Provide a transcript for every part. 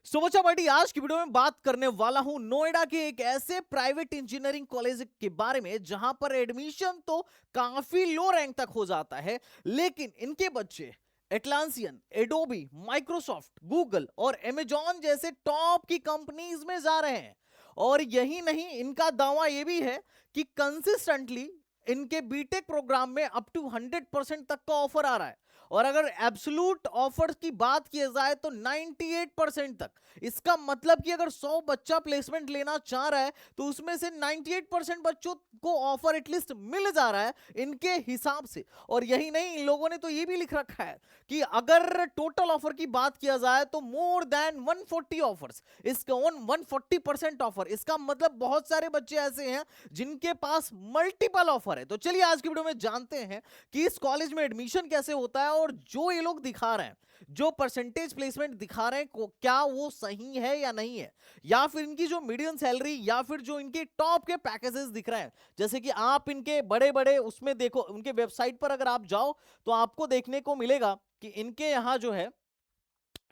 सो बच्चा पार्टी आज की वीडियो में बात करने वाला हूं नोएडा के एक ऐसे प्राइवेट इंजीनियरिंग कॉलेज के बारे में जहां पर एडमिशन तो काफी लो रैंक तक हो जाता है, लेकिन इनके बच्चे एटलांसियन, एडोबी, माइक्रोसॉफ्ट, गूगल और अमेजॉन जैसे टॉप की कंपनीज में जा रहे हैं। और यही नहीं, इनका दावा यह भी है कि कंसिस्टेंटली इनके बीटेक प्रोग्राम में अप टू 100% तक का ऑफर आ रहा है। और अगर एब्सोल्यूट ऑफर्स की बात की जाए तो 98% तक। इसका मतलब कि अगर 100 बच्चा प्लेसमेंट लेना चाह रहा है तो उसमें से 98% बच्चों को ऑफर एटलीस्ट मिल जा रहा है इनके हिसाब से। और यही नहीं, इन लोगों ने तो ये भी लिख रखा है कि अगर टोटल ऑफर की बात किया जाए तो मोर देन 140 ऑफर्स, इसका 140% ऑफर। इसका मतलब बहुत सारे बच्चे ऐसे हैं जिनके पास मल्टीपल ऑफर है। तो चलिए आज की वीडियो में जानते हैं कि इस कॉलेज में एडमिशन कैसे होता है और जो ये लोग दिखा रहे हैं, जो परसेंटेज प्लेसमेंट दिखा रहे हैं क्या वो सही है या नहीं है, या फिर इनकी जो मीडियम सैलरी या फिर जो इनके टॉप के पैकेजेस दिख रहे हैं। जैसे कि आप इनके बड़े बड़े उसमें देखो, उनके वेबसाइट पर अगर आप जाओ तो आपको देखने को मिलेगा कि इनके यहां जो है,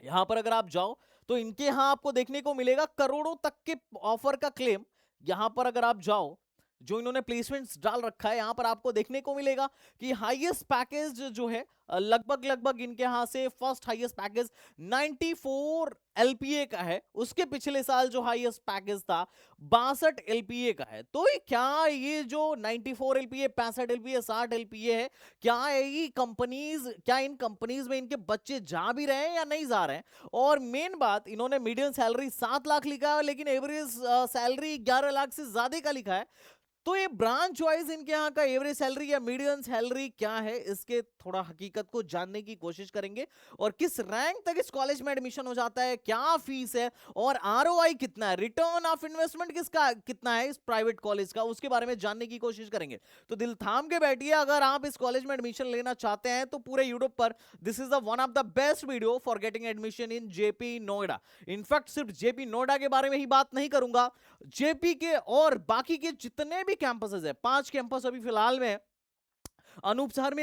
यहां पर अगर आप जाओ तो इनके यहां आपको देखने को मिलेगा करोड़ों तक के ऑफर का क्लेम। यहां पर अगर आप जाओ, जो इन्होंने प्लेसमेंट्स डाल रखा है, यहां पर आपको देखने को मिलेगा कि हाईएस्ट पैकेज जो है लगभग लगभग इनके यहां से फर्स्ट हाईएस्ट पैकेज 94 एलपीए का है। उसके पिछले साल जो हाईएस्ट पैकेज था 62 एलपीए का है। तो क्या ये जो 94 एलपीए, 65 एलपीए, 60 एलपीए है, क्या इन कंपनीज में इनके बच्चे जा भी रहे हैं या नहीं जा रहे हैं? और मेन बात, इन्होंने मीडियम सैलरी 7 लाख लिखा है लेकिन एवरेज सैलरी 11 लाख से ज्यादा का लिखा है। तो ये ब्रांच वाइज इनके यहाँ का एवरेज सैलरी या मीडियम सैलरी क्या है, इसके थोड़ा हकीकत को जानने की कोशिश करेंगे। और किस रैंक तक इस कॉलेज में एडमिशन हो जाता है, क्या फीस है और आरओआई कितना है, रिटर्न ऑफ इन्वेस्टमेंट किसका कितना है इस प्राइवेट कॉलेज का, उसके बारे में जानने की कोशिश करेंगे। तो दिल थाम के बैठिए, अगर आप इस कॉलेज में एडमिशन लेना चाहते हैं तो पूरे यूट्यूब पर this is the one of the best video for getting admission in JP Noida. In fact सिर्फ जेपी नोएडा के बारे में ही बात नहीं करूंगा, जेपी के और बाकी के जितने भी कैंपसेस है, 5 कैंपस अभी फिलहाल में अनूप शहर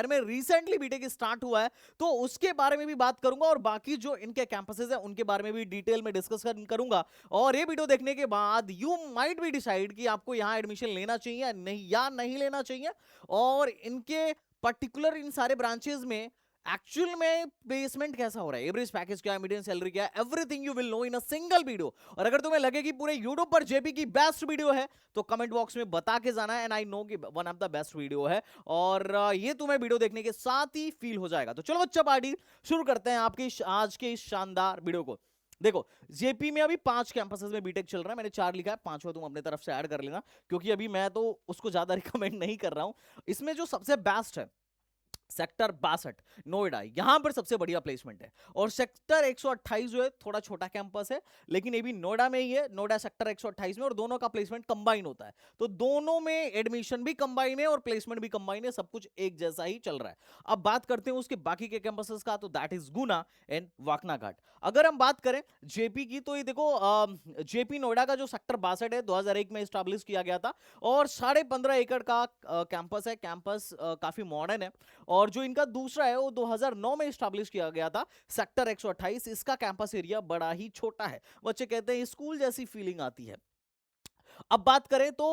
में रिसेंटली बीटेक स्टार्ट हुआ है, तो उसके बारे में भी बात करूंगा। और बाकी जो इनके कैंपसेस है उनके बारे में भी डिटेल में डिस्कस करूंगा। और ये वीडियो देखने के बाद यू माइट बी डिसाइड कि आपको यहां एडमिशन लेना चाहिए या नहीं लेना चाहिए। और इनके पर्टिकुलर इन सारे ब्रांचेस में एक्चुअल में प्लेसमेंट कैसा हो रहा है, एवरेज पैकेज क्या है, मीडियम सैलरी क्या है, everything you will know in a single video. और अगर तुम्हें लगे कि पूरे यूट्यूब पर जेपी की बेस्ट वीडियो है तो कमेंट बॉक्स में बता के जाना है, एंड आई नो कि one of the best video है। और ये तुम्हें वीडियो देखने के साथ ही फील हो जाएगा। तो चलो बच्चा पार्टी शुरू करते हैं आपकी आज के इस शानदार वीडियो को। देखो, जेपी में अभी 5 कैंपसेस में बीटेक चल रहा है, मैंने 4 लिखा है, 5वां तुम अपने तरफ से ऐड कर लेना, क्योंकि अभी मैं तो उसको ज्यादा रिकमेंड नहीं कर रहा हूं। इसमें जो सबसे बेस्ट है सेक्टर 62 नोएडा, यहां पर सबसे बढ़िया प्लेसमेंट है। और सेक्टर 128 जो है थोड़ा छोटा कैंपस है, लेकिन ये भी नोएडा में ही है, नोएडा सेक्टर 128 में, और दोनों का प्लेसमेंट कंबाइन होता है। तो दोनों में एडमिशन भी कंबाइन है और प्लेसमेंट भी कंबाइन है, सब कुछ एक जैसा ही चल रहा है। अब बात करते हैं उसके बाकी के कैंपसेस का, तो दैट इज गुना एंड वाकना घाट। अगर हम बात करें जेपी की, तो ये देखो जेपी नोएडा का जो सेक्टर 62 है 2001 में स्टैब्लिश किया गया था, और 15.5 एकड़ का कैंपस है। कैंपस काफी मॉडर्न है। और जो इनका दूसरा है वो 2009 में स्टैब्लिश किया गया था, सेक्टर 128। इसका कैंपस एरिया बड़ा ही छोटा है, बच्चे कहते हैं स्कूल जैसी फीलिंग आती है। अब बात करें तो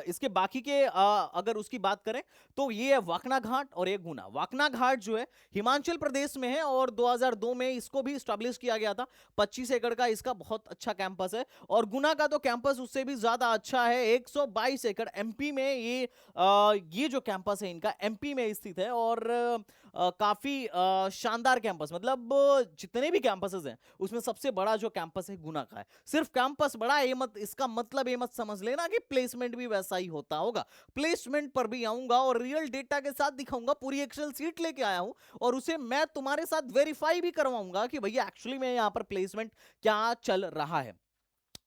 इसके बाकी के अगर उसकी बात करें तो ये है वाकना घाट और ये गुना। वाकना घाट जो है हिमाचल प्रदेश में है और 2002 में इसको भी स्टैब्लिश किया गया था। 25 एकड़ का इसका बहुत अच्छा कैंपस है। और गुना का तो कैंपस उससे भी ज्यादा अच्छा है, 122 एकड़ एमपी में ये जो कैंपस है इनका एमपी में स्थित है। और काफी शानदार कैंपस, मतलब जितने भी कैंपसेस हैं उसमें सबसे बड़ा जो कैंपस है गुना का है। सिर्फ कैंपस बड़ा है, ये मत इसका मतलब ये मत समझ लेना कि प्लेसमेंट भी वैसा ही होता होगा। प्लेसमेंट पर भी आऊंगा और रियल डेटा के साथ दिखाऊंगा, पूरी एक्सेल सीट लेके आया हूं और उसे मैं तुम्हारे साथ वेरीफाई भी करवाऊंगा कि भैया एक्चुअली में यहां पर प्लेसमेंट क्या चल रहा है।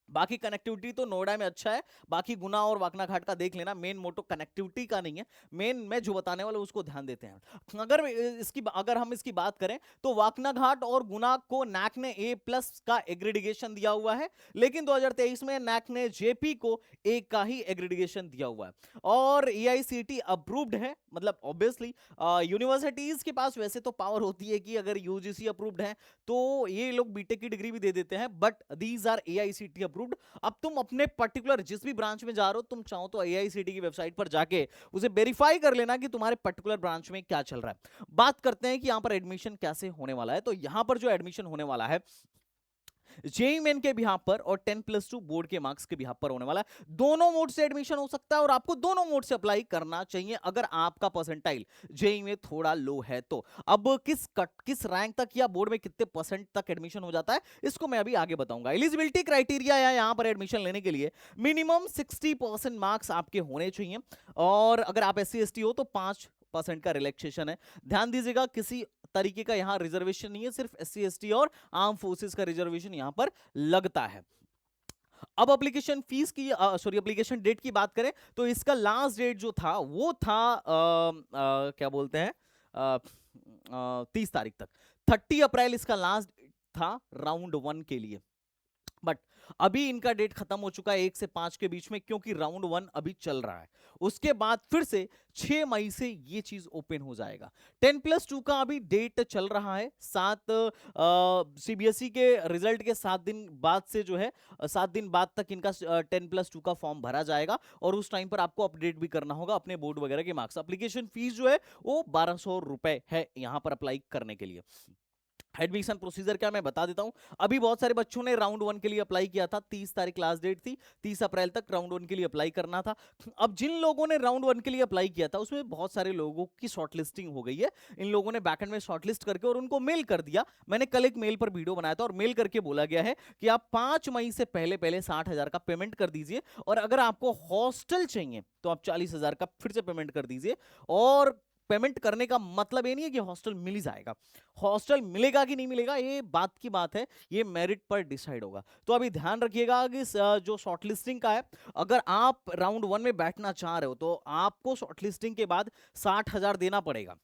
बाकी कनेक्टिविटी तो नोएडा में अच्छा है, बाकी गुना और वाकना घाट का देख लेना, मेन मोटो कनेक्टिविटी का नहीं है, मेन मैं जो बताने वाला हूं उसको ध्यान देते हैं। अगर हम इसकी बात करें तो वाकना घाट और गुना को नैक ने A+ का एग्रीडिगेशन दिया हुआ है, लेकिन 2023 में नैक ने जेपी को A का ही एग्रीडिगेशन दिया हुआ है और AICTE अप्रूव्ड है। मतलब ऑब्वियसली यूनिवर्सिटीज के पास वैसे तो पावर होती है कि अगर यूजीसी अप्रूव्ड है तो ये लोग बीटेक की डिग्री भी दे देते हैं, but these are AICTE approved. अब तुम अपने पर्टिकुलर जिस भी ब्रांच में जा रहे हो, तुम चाहो तो AICTE की वेबसाइट पर जाके उसे वेरीफाई कर लेना कि तुम्हारे पर्टिकुलर ब्रांच में क्या चल रहा है। बात करते हैं कि यहां पर एडमिशन कैसे होने वाला है। तो यहां पर जो एडमिशन होने वाला है जेई मेन के बिहाफ पर और 10+2 बोर्ड के मार्क्स के बिहाफ पर होने वाला है। दोनों मोड से एडमिशन हो सकता है और आपको दोनों मोड से अप्लाई करना चाहिए अगर आपका परसेंटाइल जेई में थोड़ा लो है तो। अब किस रैंक तक या बोर्ड में कितने परसेंट तक एडमिशन हो जाता है इसको मैं अभी आगे बताऊंगा। एलिजिबिलिटी क्राइटेरिया या यहां पर एडमिशन लेने के लिए मिनिमम 60% मार्क्स आपके होने चाहिए और अगर आप SC ST हो तो 5% का रिलैक्सेशन है। ध्यान दीजिएगा किसी तरीके का यहां रिजर्वेशन नहीं है, सिर्फ SC ST और आर्म फोर्सेस का रिजर्वेशन यहां पर लगता है। अब एप्लीकेशन फीस की सॉरी एप्लीकेशन डेट की बात करें तो इसका लास्ट डेट जो था वो था क्या बोलते हैं 30 तारीख तक। 30 अप्रैल इसका लास्ट था राउंड 1 के लिए, बट अभी इनका डेट खत्म हो चुका है 1 से 5 के बीच में, क्योंकि राउंड 1 अभी चल रहा है। उसके बाद फिर से 6 मई से ये चीज ओपन हो जाएगा। 10+2 का अभी डेट चल रहा है 7 CBSE के रिजल्ट के 7 दिन बाद से जो है 7 दिन बाद तक इनका 10+2 का फॉर्म भरा जाएगा और उस टाइम पर आपको अपडेट भी करना होगा अपने बोर्ड वगैरह के मार्क्स। एप्लीकेशन फीस जो है वो 1200 रुपए है यहां पर अप्लाई करने के लिए। एडमिशन प्रोसीजर क्या मैं बता देता हूं। अभी बहुत सारे बच्चों ने राउंड 1 के लिए अप्लाई किया था, 30 तारीख लास्ट डेट थी, 30 अप्रैल तक राउंड 1 के लिए अप्लाई करना था। अब जिन लोगों ने राउंड 1 के लिए अप्लाई किया था उसमें बहुत सारे लोगों की शॉर्टलिस्टिंग हो गई है। इन लोगों ने बैकएंड में शॉर्टलिस्ट करके और उनको मेल कर दिया। मैंने कल एक मेल पर वीडियो बनाया था और मेल करके बोला गया है कि आप 5 मई से पहले पहले 60,000 का पेमेंट कर दीजिए और अगर आपको हॉस्टल चाहिए तो आप 40,000 का फिर से पेमेंट कर दीजिए। और पेमेंट करने का मतलब ये नहीं है कि हॉस्टल मिल ही जाएगा, हॉस्टल मिलेगा कि नहीं मिलेगा ये बात की बात है, ये मेरिट पर डिसाइड होगा। तो अभी ध्यान रखिएगा कि जो शॉर्टलिस्टिंग का है, अगर आप राउंड 1 में बैठना चाह रहे हो तो आपको शॉर्टलिस्टिंग के बाद 60,000 देना पड़ेगा।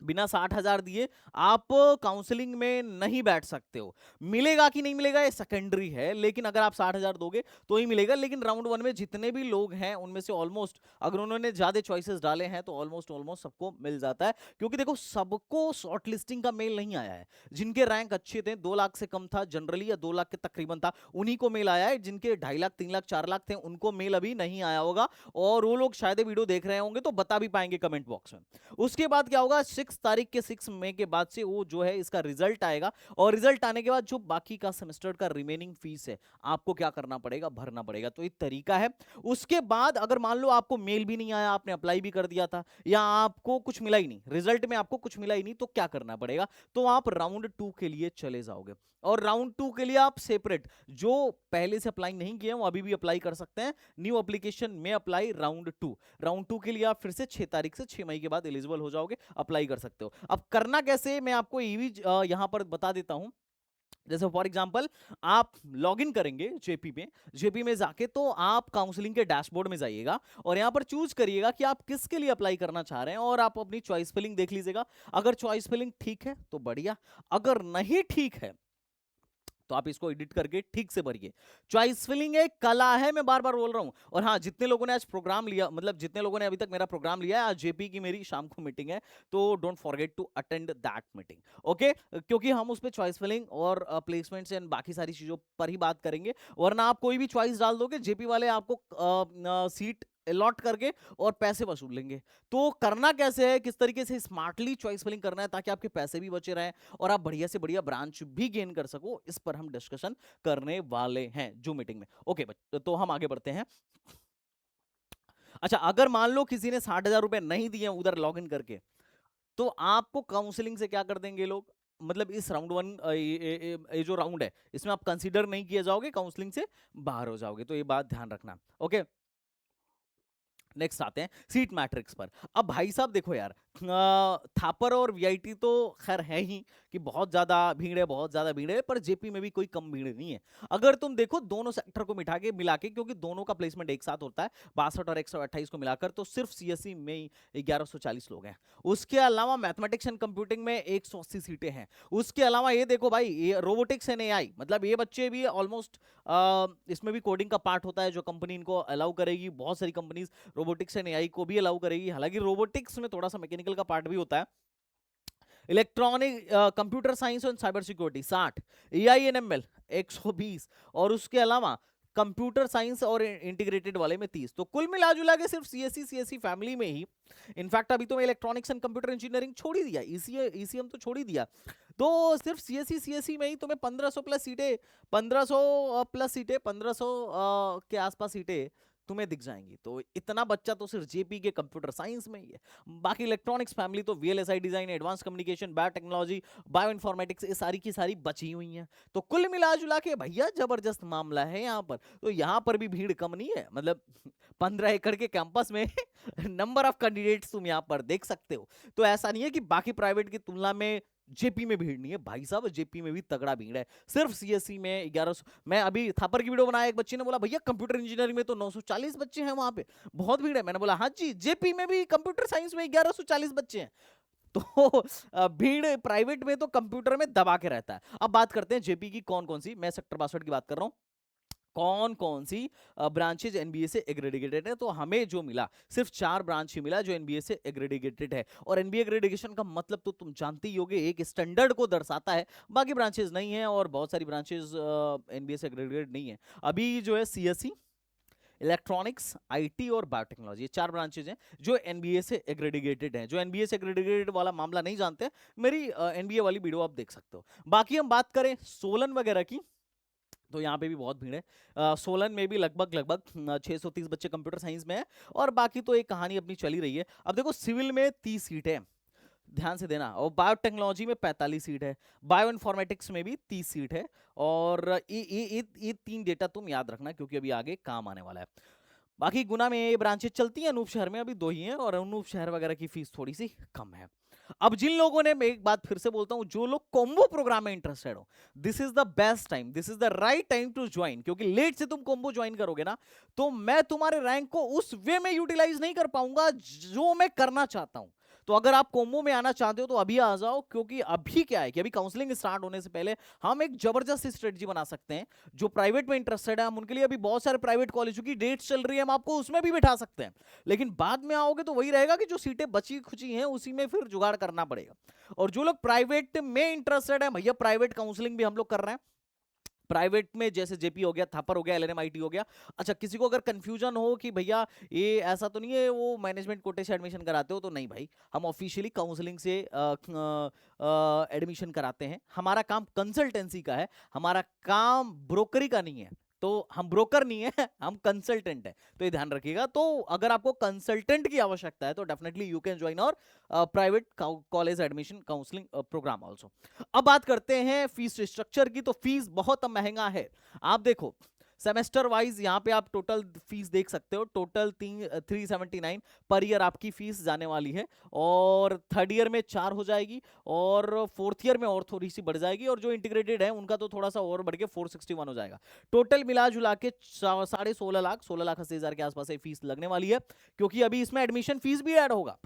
बिना 60,000 दिए आप काउंसलिंग में नहीं बैठ सकते हो। मिलेगा कि नहीं मिलेगा ये सेकेंडरी है, लेकिन अगर आप 60,000 दोगे तो ही मिलेगा। लेकिन राउंड 1 में जितने भी लोग हैं उनमें से ऑलमोस्ट, अगर उन्होंने ज्यादा चॉइसेस डाले हैं तो ऑलमोस्ट ऑलमोस्ट सबको मिल जाता है। क्योंकि देखो सबको शॉर्टलिस्टिंग का मेल नहीं आया है। जिनके रैंक अच्छे थे, 2 लाख से कम था जनरली या 2 लाख के तकरीबन था, उन्हीं को मेल आया है। जिनके 2.5 लाख 3 लाख 4 लाख थे उनको मेल अभी नहीं आया होगा और वो लोग शायद वीडियो देख रहे होंगे तो बता भी पाएंगे कमेंट बॉक्स में। उसके बाद क्या होगा, 6 तारीख के 6 मई के बाद से वो जो है इसका रिजल्ट आएगा और रिजल्ट आने के बाद जो बाकी का सेमेस्टर का रिमेनिंग फीस है आपको क्या करना पड़ेगा, भरना पड़ेगा। तो एक तरीका है। उसके बाद अगर मान लो आपको मेल भी नहीं आया, आपने अप्लाई भी कर दिया था या आपको कुछ मिला ही नहीं, रिजल्ट में आपको कुछ मिला ही नहीं, तो क्या करना पड़ेगा, तो आप राउंड 2 के लिए चले जाओगे। और राउंड 2 के लिए आप सेपरेट, जो पहले से अप्लाई नहीं किए वो अभी भी अप्लाई कर सकते हैं। न्यू एप्लीकेशन में अप्लाई राउंड 2 के लिए आप फिर से 6 तारीख से 6 मई के बाद एलिजिबल हो जाओगे, अप्लाई कर सकते हो। अब करना कैसे मैं आपको ये भी यहां पर बता देता हूं। जैसे फॉर एग्जांपल आप लॉगिन करेंगे जेपी में जाके तो आप काउंसलिंग के डैशबोर्ड में जाइएगा और यहां पर चूज करिएगा कि आप किसके लिए अप्लाई करना चाह रहे हैं और आप अपनी चॉइस फिलिंग देख लीजिएगा। अगर चॉइस फिलिंग ठीक है तो बढ़िया, अगर नहीं ठीक है तो आप इसको एडिट करके ठीक से भरिए। चॉइस फिलिंग एक कला है, मैं बार बार बोल रहा हूं। और हाँ, जितने लोगों ने आज प्रोग्राम लिया, मतलब जितने लोगों ने अभी तक मेरा प्रोग्राम लिया है, आज जेपी की मेरी शाम को मीटिंग है, तो don't forget to attend that meeting, okay. क्योंकि हम उस पर चॉइस फिलिंग और प्लेसमेंट्स एंड बाकी सारी चीजों पर ही बात करेंगे। वरना आप कोई भी चॉइस डाल दोगे, जेपी वाले आपको सीट अलॉट करके और पैसे वसूल लेंगे। तो करना कैसे है, किस तरीके से स्मार्टली चॉइस फिलिंग करना है ताकि आपके पैसे भी बचे रहें और आप बढ़िया से बढ़िया ब्रांच भी गेन कर सको, इस पर हम डिस्कशन करने वाले हैं जो मीटिंग में। ओके तो हम आगे बढ़ते हैं। अच्छा, अगर मान लो किसी ने 60,000 रुपए नहीं दिए उधर लॉग इन करके, तो आपको काउंसलिंग से क्या कर देंगे लोग, मतलब इस राउंड 1 ये जो राउंड है इसमें आप कंसीडर नहीं किए जाओगे, काउंसलिंग से बाहर हो जाओगे। तो ये बात ध्यान रखना, ओके। नेक्स्ट आते हैं सीट मैट्रिक्स पर। अब भाई साहब देखो यार, थापर और वीआईटी तो खैर है ही, कि बहुत ज्यादा भीड़ है, बहुत ज्यादा भीड़ है, पर जेपी में भी कोई कम भीड़ नहीं है। अगर तुम देखो दोनों सेक्टर को मिला के, क्योंकि दोनों का प्लेसमेंट एक साथ होता है, 62 और 128 को मिलाकर, तो सिर्फ सीएससी में ही 1140 लोग हैं। उसके अलावा मैथमेटिक्स एंड कंप्यूटिंग में 180 सीटें हैं। उसके अलावा ये देखो भाई, ये रोबोटिक्स एंड एआई, मतलब ये बच्चे भी ऑलमोस्ट, इसमें भी कोडिंग का पार्ट होता है जो कंपनी इनको अलाउ करेगी। बहुत सारी कंपनीज रोबोटिक्स एंड एआई को भी अलाउ करेगी, हालांकि रोबोटिक्स में थोड़ा सा मैकेनिकल का पार्ट भी होता है। इलेक्ट्रॉनिक कंप्यूटर साइंस और cyber security 60, AI and ML 120, और उसके अलावा कंप्यूटर साइंस और इंटीग्रेटेड वाले में 30। तो कुल मिला जुला के सिर्फ सीएससी फैमिली में ही, इनफैक्ट अभी तो मैं इलेक्ट्रॉनिक्स एंड कंप्यूटर इंजीनियरिंग छोड़ ही दिया, ईसीएम तो छोड़ ही दिया, तो सिर्फ सीएससी में ही तुम्हें 1500 प्लस सीटें, 1500 प्लस सीटें, 1500 के आसपास सीटें तुम्हें दिख जाएंगी। तो इतना बच्चा तो सिर्फ जेपी के कंप्यूटर साइंस में ही है। बाकी इलेक्ट्रॉनिक्स फैमिली तो VLSI design, advance communication, biotechnology, bio informatics, ये सारी की सारी बची हुई हैं। तो कुल मिला जुला के भैया जबरदस्त मामला है यहाँ पर। तो यहाँ पर भी भीड़ कम नहीं है, मतलब 15 एकड़ के कैंपस में नंबर ऑफ कैंडिडेट्स तुम यहाँ पर देख सकते हो। तो ऐसा नहीं है कि बाकी प्राइवेट की तुलना में जेपी में भीड़ नहीं है भाई साहब, जेपी में भी तगड़ा भीड़ है। सिर्फ सीएससी में 1100, मैं अभी थापर की वीडियो बनाया, एक बच्चे ने बोला भैया कंप्यूटर इंजीनियरिंग में तो 940 बच्चे हैं वहां पे, बहुत भीड़ है। मैंने बोला हाँ जी, जेपी में भी कंप्यूटर साइंस में 1140 बच्चे हैं। तो भीड़ प्राइवेट में तो कंप्यूटर में दबा के रहता है। अब बात करते हैं जेपी की कौन कौन सी, मैं सेक्टर 62 की बात कर रहा हूं, कौन कौन सी ब्रांचेज एनबीए से एग्रेडिकेटेड है। तो हमें जो मिला सिर्फ 4 ब्रांच ही मिला जो एनबीए से एग्रेडिकेटेड है। और एनबीए एग्रेडिकेशन का मतलब तो तुम जानते ही होगे, एक स्टैंडर्ड को दर्शाता है, बाकी ब्रांचेज नहीं है, और बहुत सारी ब्रांचेज एनबीए से एग्रेडिकेटेड नहीं है। अभी जो है सीएससी, इलेक्ट्रॉनिक्स, आईटी और बायोटेक्नोलॉजी, ये 4 ब्रांचेज हैं जो एनबीए से एग्रेडिकेटेड हैं। जो एनबीए से एग्रेडिकेटेड वाला मामला नहीं जानते, मेरी एनबीए वाली वीडियो आप देख सकते हो। बाकी हम बात करें सोलन वगैरह की, तो यहाँ पे भी बहुत भीड़ है। सोलन में भी लगभग लगभग 630 बच्चे कंप्यूटर साइंस में है, और बाकी तो एक कहानी अपनी चली रही है। अब देखो सिविल में 30 सीट है, ध्यान से देना, और बायोटेक्नोलॉजी में 45 सीट है, बायो इन्फॉर्मेटिक्स में भी 30 सीट है। और ये 3 डेटा तुम याद रखना, क्योंकि अभी आगे काम आने वाला है। बाकी गुना में ये ब्रांचेज चलती हैं, अनूप शहर में अभी 2 ही हैं, और अनूप शहर वगैरह की फीस थोड़ी सी कम है। अब जिन लोगों ने, मैं एक बात फिर से बोलता हूं, जो लोग कॉम्बो प्रोग्राम में इंटरेस्टेड हो, this is the best time, this is the right time to join. क्योंकि लेट से तुम कॉम्बो ज्वाइन करोगे ना, तो मैं तुम्हारे रैंक को उस वे में यूटिलाइज नहीं कर पाऊंगा जो मैं करना चाहता हूं। तो अगर आप कॉम्बो में आना चाहते हो तो अभी आ जाओ, क्योंकि अभी क्या है कि अभी काउंसलिंग स्टार्ट होने से पहले हम एक जबरदस्त स्ट्रेटजी बना सकते हैं। जो प्राइवेट में इंटरेस्टेड है, हम उनके लिए अभी बहुत सारे प्राइवेट कॉलेजों की डेट्स चल रही है, हम आपको उसमें भी बिठा सकते हैं। लेकिन बाद में आओगे तो वही रहेगा कि जो सीटें बची खुची हैं उसी में फिर जुगाड़ करना पड़ेगा। और जो लोग प्राइवेट में इंटरेस्टेड है भैया, प्राइवेट काउंसलिंग भी हम लोग कर रहे हैं। प्राइवेट में जैसे जेपी हो गया, थापर हो गया, एलएनएमआईटी हो गया। अच्छा, किसी को अगर कंफ्यूजन हो कि भैया ये ऐसा तो नहीं है वो मैनेजमेंट कोटे से एडमिशन कराते हो, तो नहीं भाई, हम ऑफिशियली काउंसलिंग से एडमिशन कराते हैं। हमारा काम कंसल्टेंसी का है, हमारा काम ब्रोकरी का नहीं है। तो हम ब्रोकर नहीं है, हम कंसल्टेंट है, तो ये ध्यान रखिएगा। तो अगर आपको कंसल्टेंट की आवश्यकता है तो डेफिनेटली यू कैन ज्वाइन और private college admission counselling program also. अब बात करते हैं फीस स्ट्रक्चर की। तो फीस बहुत महंगा है। आप देखो सेमेस्टर वाइज यहाँ पे आप टोटल फीस देख सकते हो, टोटल 379 पर ईयर आपकी फीस जाने वाली है। और थर्ड ईयर में 4 हो जाएगी, और फोर्थ ईयर में और थोड़ी सी बढ़ जाएगी, और जो इंटीग्रेटेड है उनका तो थोड़ा सा और बढ़ के 461 हो जाएगा। टोटल मिला जुला के 16.5 लाख के आसपास फीस लगने वाली है, क्योंकि अभी इसमें एडमिशन फीस भी ऐड होगा।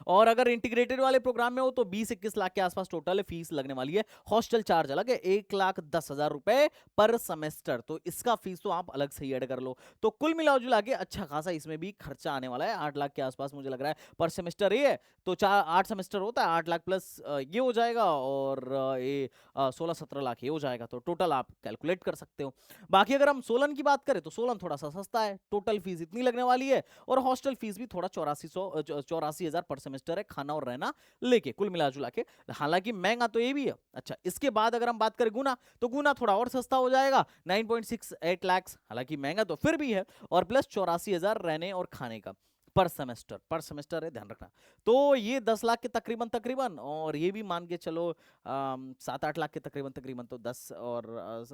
और अगर इंटीग्रेटेड वाले प्रोग्राम में हो तो 20-21 लाख के आसपास टोटल फीस लगने वाली है। हॉस्टल चार्ज अलग है, 1,10,000 रुपए पर सेमेस्टर, तो इसका फीस तो आप अलग से ही ऐड कर लो। तो कुल मिला जुला के अच्छा खासा इसमें भी खर्चा आने वाला है, 8 लाख के आसपास मुझे लग रहा है पर सेमेस्टर। ये है तो 8 सेमेस्टर होता है, 8 लाख प्लस ये हो जाएगा, और ये 16-17 लाख ये हो जाएगा। तो टोटल आप कैलकुलेट कर सकते हो। बाकी अगर हम सोलन की बात करें तो सोलन थोड़ा सा सस्ता है, टोटल फीस इतनी लगने वाली है, और हॉस्टल फीस भी थोड़ा 84,000 पर सेमेस्टर है, खाना और रहना लेके कुल मिला जुला के। हालांकि महंगा तो ये भी है। अच्छा, इसके बाद अगर हम बात करें गुना, तो गुना थोड़ा और सस्ता हो जाएगा, 9.68 लाख, हालांकि महंगा तो फिर भी है, और प्लस 84,000 रहने और खाने का पर सेमेस्टर है, ध्यान रखना। तो ये 10 लाख के तकरीबन, और ये भी मान के चलो 7-8 लाख के तकरीबन, तो 10 और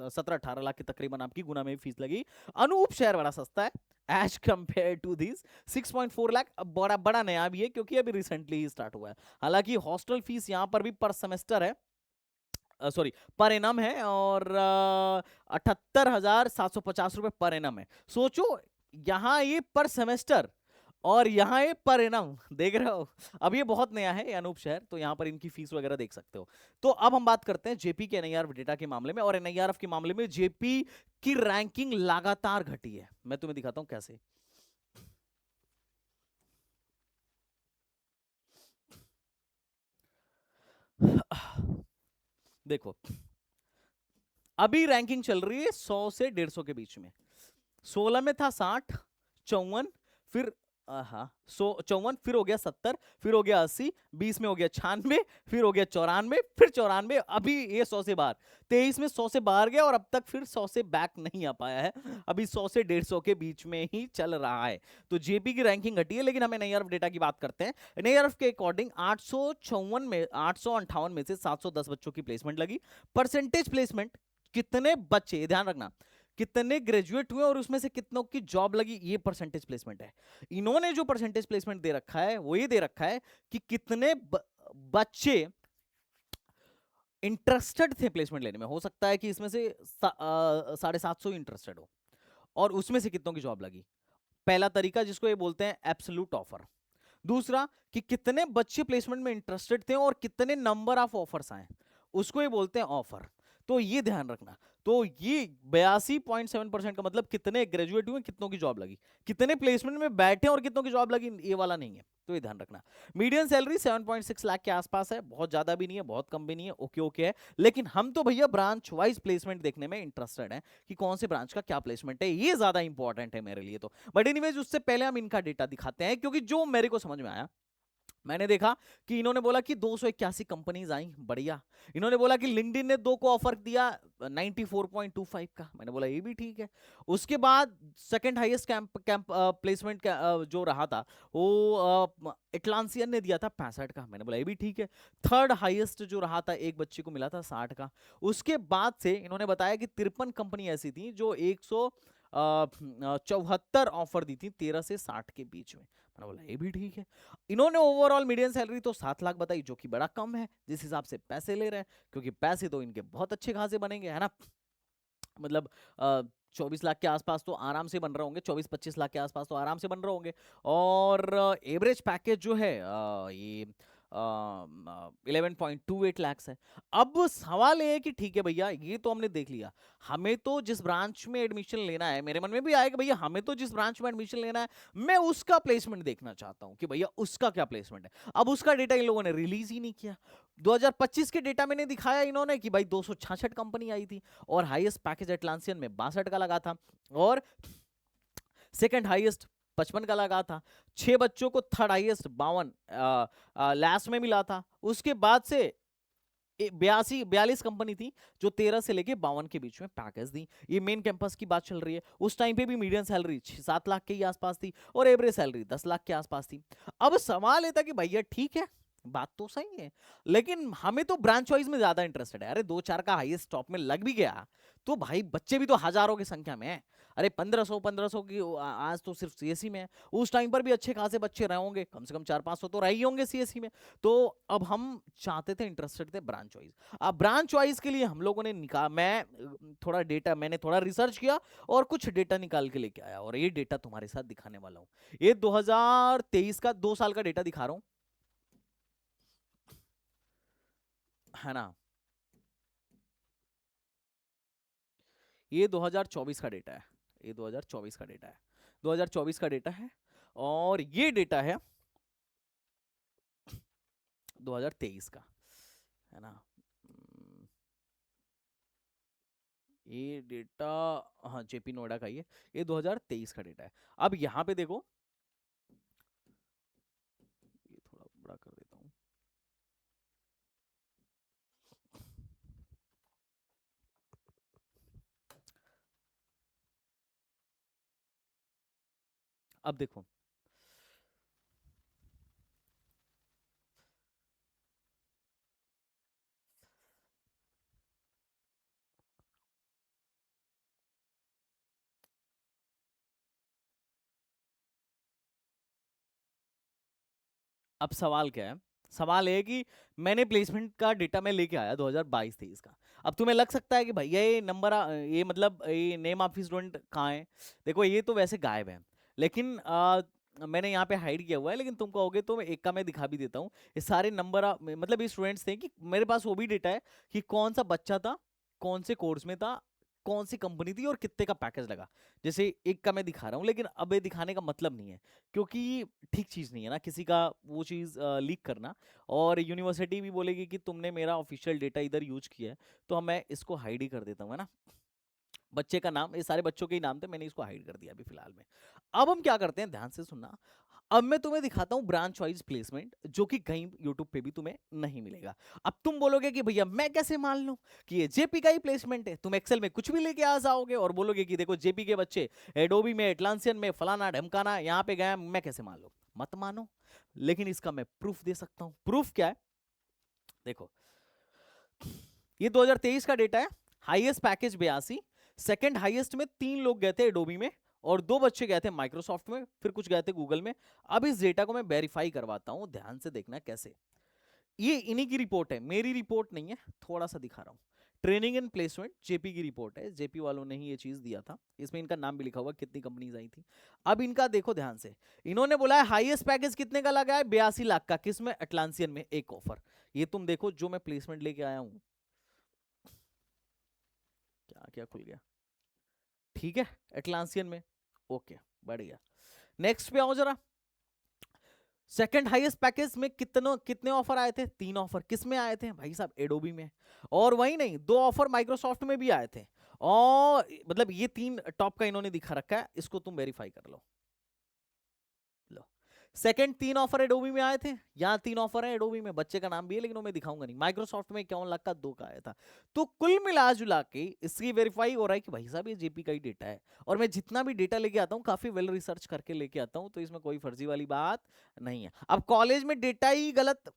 17-18 लाख के तकरीबन आपकी गुना में फीस लगी। अनूप शहर बड़ा सस्ता है as compare to this, 6.4 lakh. अब बड़ा नया भी है, क्योंकि अभी रिसेंटली ही स्टार्ट हुआ है। हालांकि हॉस्टल फीस यहाँ पर भी पर सेमेस्टर है सॉरी पर एनम है, और 78,750 रुपए पर एनम है। सोचो, यहाँ ये पर सेमेस्टर और यहाँ ये पर एनम, देख रहे हो। अब ये बहुत नया है ये अनूप शहर, तो यहाँ पर इनकी फीस वगैरह देख सकते हो। तो अब हम बात करते हैं जेपी के एनआईआरएफ डेटा के मामले में, और एनआईआरएफ के मामले में जेपी की रैंकिंग लगातार घटी है। मैं तुम्हें दिखाता हूं कैसे। देखो, अभी रैंकिंग चल रही है 100 से 150 के बीच में। 16 में था 60, 54, फिर हाँ 54, फिर हो गया 70, फिर हो गया 80, 20 में हो गया 96, फिर हो गया 94, फिर 94, अभी ये 100 से बाहर। 23 में 100 से बाहर गया और अब तक फिर 100 से बैक नहीं आ पाया है। अभी 100 से 150 के बीच में ही चल रहा है। तो जेपी की रैंकिंग घटी है, लेकिन हम एनआईआरएफ डेटा की बात करते हैं। एनआईआरएफ के अकॉर्डिंग 858 में से 710 बच्चों की प्लेसमेंट लगी। परसेंटेज प्लेसमेंट, कितने बच्चे, ध्यान रखना, कितने ग्रेजुएट हुए और उसमें से कितनों की जॉब लगी, ये परसेंटेज प्लेसमेंट है। इन्होंने जो परसेंटेज प्लेसमेंट दे रखा है वो ये दे रखा है कि कितने बच्चे इंटरेस्टेड थे प्लेसमेंट लेने में। हो सकता है कि इसमें से 750 इंटरेस्टेड हो, और उसमें से कितनों की जॉब लगी। पहला तरीका जिसको ये बोलते हैं एब्सोल्यूट ऑफर। दूसरा, कि कितने बच्चे प्लेसमेंट में इंटरेस्टेड थे और कितने नंबर ऑफ ऑफर्स आए, उसको ये बोलते हैं ऑफर। तो ये ध्यान रखना। तो ये 82.7% का मतलब कितने ग्रेजुएट हुए, कितनों की जॉब लगी, कितने प्लेसमेंट में बैठे और कितनों की जॉब लगी, ये वाला नहीं है। तो ये ध्यान रखना। मीडियन सैलरी 7.6 लाख के आसपास है, बहुत ज्यादा भी नहीं है, बहुत कम भी नहीं है, ओके ओके है। लेकिन हम तो भैया ब्रांच वाइज प्लेसमेंट देखने में इंटरेस्टेड है कि कौन से ब्रांच का क्या प्लेसमेंट है, ये ज्यादा इंपॉर्टेंट है मेरे लिए तो। बट एनीवेज, उससे पहले हम इनका डेटा दिखाते हैं, क्योंकि जो मेरे को समझ में आया, मैंने देखा कि इन्होंने बोला कि 281 कंपनीज आई, बढ़िया। इन्होंने बोला कि लिंक्डइन ने 2 को ऑफर दिया 94.25 का, मैंने बोला ये भी ठीक है। उसके बाद second highest camp camp placement जो रहा था वो एटलांसियन ने दिया था 65 का, मैंने बोला ये भी ठीक है। थर्ड हाईएस्ट जो रहा था एक बच्चे को मिला था 60 का। उसके बाद से इन्होंने बताया कि 53 कंपनी ऐसी थी जो 174 ऑफर दी थी 13 से 60 के बीच में, मैंने बोला ये भी ठीक है। इन्होंने ओवरऑल मीडियन सैलरी तो 7 लाख बताई, जो कि बड़ा कम है जिस हिसाब से पैसे ले रहे हैं, क्योंकि पैसे तो इनके बहुत अच्छे खासे बनेंगे, है ना। मतलब 24 लाख के आसपास तो आराम से बन रहे होंगे, 24-25 लाख के आसपास तो आराम से बन रहे होंगे। और एवरेज पैकेज जो है ये 11.28 लैक्स है। अब सवाल ये है कि ठीक है भैया, ये तो हमने देख लिया, हमें तो जिस ब्रांच में एडमिशन लेना है, मेरे मन में भी आएगा भैया, हमें तो जिस ब्रांच में एडमिशन लेना है, मैं उसका प्लेसमेंट देखना चाहता हूं कि भैया उसका क्या प्लेसमेंट है। अब उसका डेटा इन लोगों ने रिलीज ही नहीं किया। 2025 के डेटा मैंने दिखाया इन्होंने कि भाई 266 कंपनी आई थी, और हाईएस्ट पैकेज एटलांसियन में 62 का लगा था, और सेकंड हाईएस्ट 55 का लगा था। 6 बच्चों को थर्ड हाईएस्ट 52 लैस में मिला था। उसके बाद से 42 कंपनी थी जो 13 से लेके 52 के बीच में पैकेज दी। ये मेन कैंपस की बात चल रही है। उस टाइम पे भी मीडियम सैलरी 7 लाख के ही आसपास थी, और एवरेज सैलरी 10 लाख के आसपास थी। अब सवाल ये था कि भैया ठीक है, बात तो सही है, लेकिन हमें तो ब्रांच वाइज में ज्यादा इंटरेस्टेड है। अरे 2-4 का हाईएस्ट टॉप में लग भी गया तो भाई बच्चे भी तो हजारों की संख्या में है। अरे 1500 की आज तो सिर्फ सीएससी में है। उस टाइम पर भी अच्छे खासे बच्चे रहे होंगे, कम से कम 400-500 तो रहे ही होंगे सीएससी में। तो अब हम चाहते थे, इंटरेस्टेड थे ब्रांच वाइज। अब ब्रांच वाइज के लिए हम लोगों ने निकाल, मैंने थोड़ा रिसर्च किया और कुछ डेटा निकाल के लेके आया, और ये डेटा तुम्हारे साथ दिखाने वाला हूं। ये 2023 का 2 साल का डेटा दिखा रहा हूं, है ना। ये 2024 का डेटा है, ये 2024 का डेटा है, 2024 का डेटा है। और ये डेटा है 2023 का, है ना। ये डेटा, हाँ जेपी नोएडा का ये 2023 का डेटा है। अब यहाँ पे देखो, ये थोड़ा बड़ा कर देता हूँ। अब देखो, अब सवाल क्या है सवाल है कि मैंने प्लेसमेंट का डेटा मैं लेके आया 2022-23 का। अब तुम्हें लग सकता है कि भैया ये नंबर ये मतलब ये नेम ऑफ स्टूडेंट कहाँ है। देखो ये तो वैसे गायब है, लेकिन मैंने यहाँ पे हाइड किया हुआ है, लेकिन तुम कहोगे तो एक का मैं दिखा भी देता हूँ। ये सारे नंबर मतलब ये स्टूडेंट्स थे कि मेरे पास वो भी डेटा है कि कौन सा बच्चा था, कौन से कोर्स में था, कौन सी कंपनी थी और कितने का पैकेज लगा। जैसे एक का मैं दिखा रहा हूँ, लेकिन अब ये दिखाने का मतलब नहीं है, क्योंकि ठीक चीज़ नहीं है ना किसी का वो चीज़ लीक करना। और यूनिवर्सिटी भी बोलेगी कि तुमने मेरा ऑफिशियल डेटा इधर यूज किया है, तो अब मैं इसको हाइड ही कर देता हूँ, है ना। बच्चे का नाम, ये सारे बच्चों के ही नाम थे, मैंने इसको हाइड कर दिया अभी फिलहाल में। अब हम क्या करते हैं, ध्यान से सुनना। अब मैं तुम्हें दिखाता हूं ब्रांच वाइज प्लेसमेंट, जो कि कहीं यूट्यूब पे भी तुम्हें नहीं मिलेगा। अब तुम बोलोगे कि भैया मैं कैसे मान लूं कि ये जेपी का ही प्लेसमेंट है। तुम एक्सेल में कुछ भी लेके आ जाओगे और बोलोगे कि देखो जेपी के बच्चे एडोबी में, एटलांसियन में, फलाना ढमकाना यहाँ पे गया, मैं कैसे मान लूं। मत मानो, लेकिन इसका मैं प्रूफ दे सकता हूं। प्रूफ क्या है, देखो ये 2023 का डेटा है। हाईएस्ट पैकेज 82, सेकंड हाईएस्ट में 3 लोग गए थे एडोबी में, और 2 बच्चे गए थे माइक्रोसॉफ्ट में, फिर कुछ गए थे गूगल में। अब इस डेटा को मैं वेरीफाई करवाता हूं, ध्यान से देखना कैसे। ये इन्हीं की रिपोर्ट है, मेरी रिपोर्ट नहीं है। थोड़ा सा दिखा रहा हूं। ट्रेनिंग एंड प्लेसमेंट जेपी की रिपोर्ट है, जेपी वालों ने ही ये चीज दिया था। इसमें इनका नाम भी लिखा हुआ, कितनी कंपनीज आई थी। अब इनका देखो ध्यान से, इन्होंने बोला है हाईएस्ट पैकेज कितने का लगा है, 82 लाख का। किसमें, एटलांसियन में एक ऑफर। ये तुम देखो जो मैं प्लेसमेंट लेके आया हूं, क्या क्या खुल गया, ठीक है, एटलांसियन में। ओके, बढ़िया। नेक्स्ट पे आओ जरा। सेकंड हाईएस्ट पैकेज में कितने कितने ऑफर आए थे, 3 ऑफर। किस में आए थे भाई साहब, एडोबी में। और वही नहीं, 2 ऑफर माइक्रोसॉफ्ट में भी आए थे। और मतलब ये 3 टॉप का इन्होंने दिखा रखा है, इसको तुम वेरीफाई कर लो। लो, सेकंड 3 ऑफर एडोबी में आए थे, यहाँ 3 ऑफर है एडोबी में। बच्चे का नाम भी है, लेकिन वो मैं दिखाऊंगा नहीं। माइक्रोसॉफ्ट में 51 लाख का 2 का आया था। तो कुल मिला जुला के इसकी वेरीफाई हो रहा है कि भाई साहब ये जेपी का ही डेटा है। और मैं जितना भी डेटा लेके आता हूँ काफी वेल रिसर्च करके लेके आता हूँ, तो इसमें कोई फर्जी वाली बात नहीं है। अब कॉलेज में डेटा ही गलत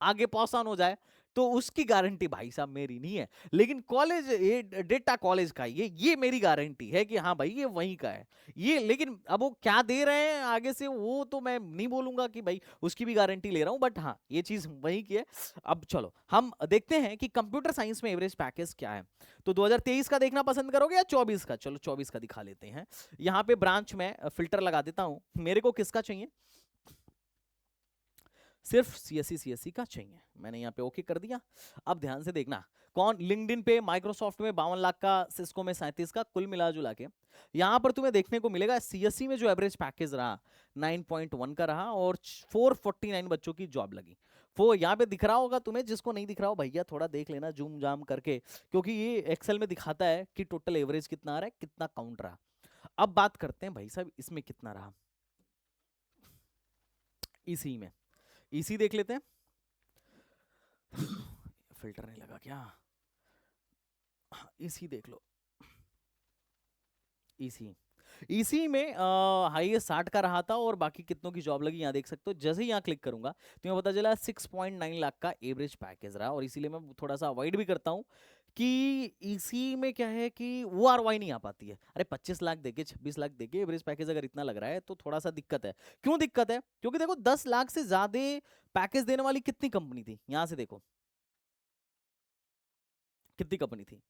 आगे पास ऑन हो जाए तो उसकी गारंटी भाई साहब मेरी नहीं है, लेकिन कॉलेज ये डेटा कॉलेज का ये मेरी गारंटी है कि हाँ भाई ये वहीं का है ये। लेकिन अब वो क्या दे रहे हैं आगे से, वो तो मैं नहीं बोलूंगा कि भाई उसकी भी गारंटी ले रहा हूं, बट हाँ ये चीज वहीं की है। अब चलो हम देखते हैं कि कंप्यूटर साइंस में एवरेज पैकेज क्या है। तो 2023 का देखना पसंद करोगे या 24 का? चलो 24 का दिखा लेते हैं। यहाँ पे ब्रांच में फिल्टर लगा देता हूं, मेरे को किसका चाहिए, सिर्फ सीएससी का चाहिए। मैंने यहाँ पे ओके कर दिया। अब ध्यान से देखना, कौन लिंक्डइन पे, माइक्रोसॉफ्ट में 52 लाख का, सिस्को में 37 का, कुल मिला जुला के यहाँ पर तुम्हें देखने को मिलेगा सीएससी में जो एवरेज पैकेज रहा 9.1 का रहा, और 449 बच्चों की जॉब लगी। वो यहाँ पे दिख रहा होगा तुम्हें, जिसको नहीं दिख रहा हो भैया थोड़ा देख लेना जूम जाम करके, क्योंकि ये एक्सेल में दिखाता है कि टोटल एवरेज कितना आ रहा है, कितना काउंट रहा। अब बात करते हैं भाई साहब इसमें कितना रहा। इसी में इसी देख लेते हैं। फिल्टर नहीं लगा क्या, इसी देख लो। इसी इसी में हाईएस्ट 60 का रहा था, और बाकी कितनों की जॉब लगी यहाँ देख सकते हो। जैसे ही यहाँ क्लिक करूंगा तो मैं पता चला 6.9 लाख का एवरेज पैकेज रहा, और इसीलिए मैं थोड़ा सा अवॉइड भी करता हूँ कि इसी में क्या है कि वो आरवाई नहीं आ पाती है। अरे 25 लाख देके, 26 लाख देके एवरेज पैकेज अगर इतना लग रहा है तो थोड़ा सा दिक्कत है। क्यों दिक्कत है, क्योंकि देखो 10 लाख से ज्यादा पैकेज देने वाली कितनी कंपनी थी, यहां से देखो कितनी कंपनी थी।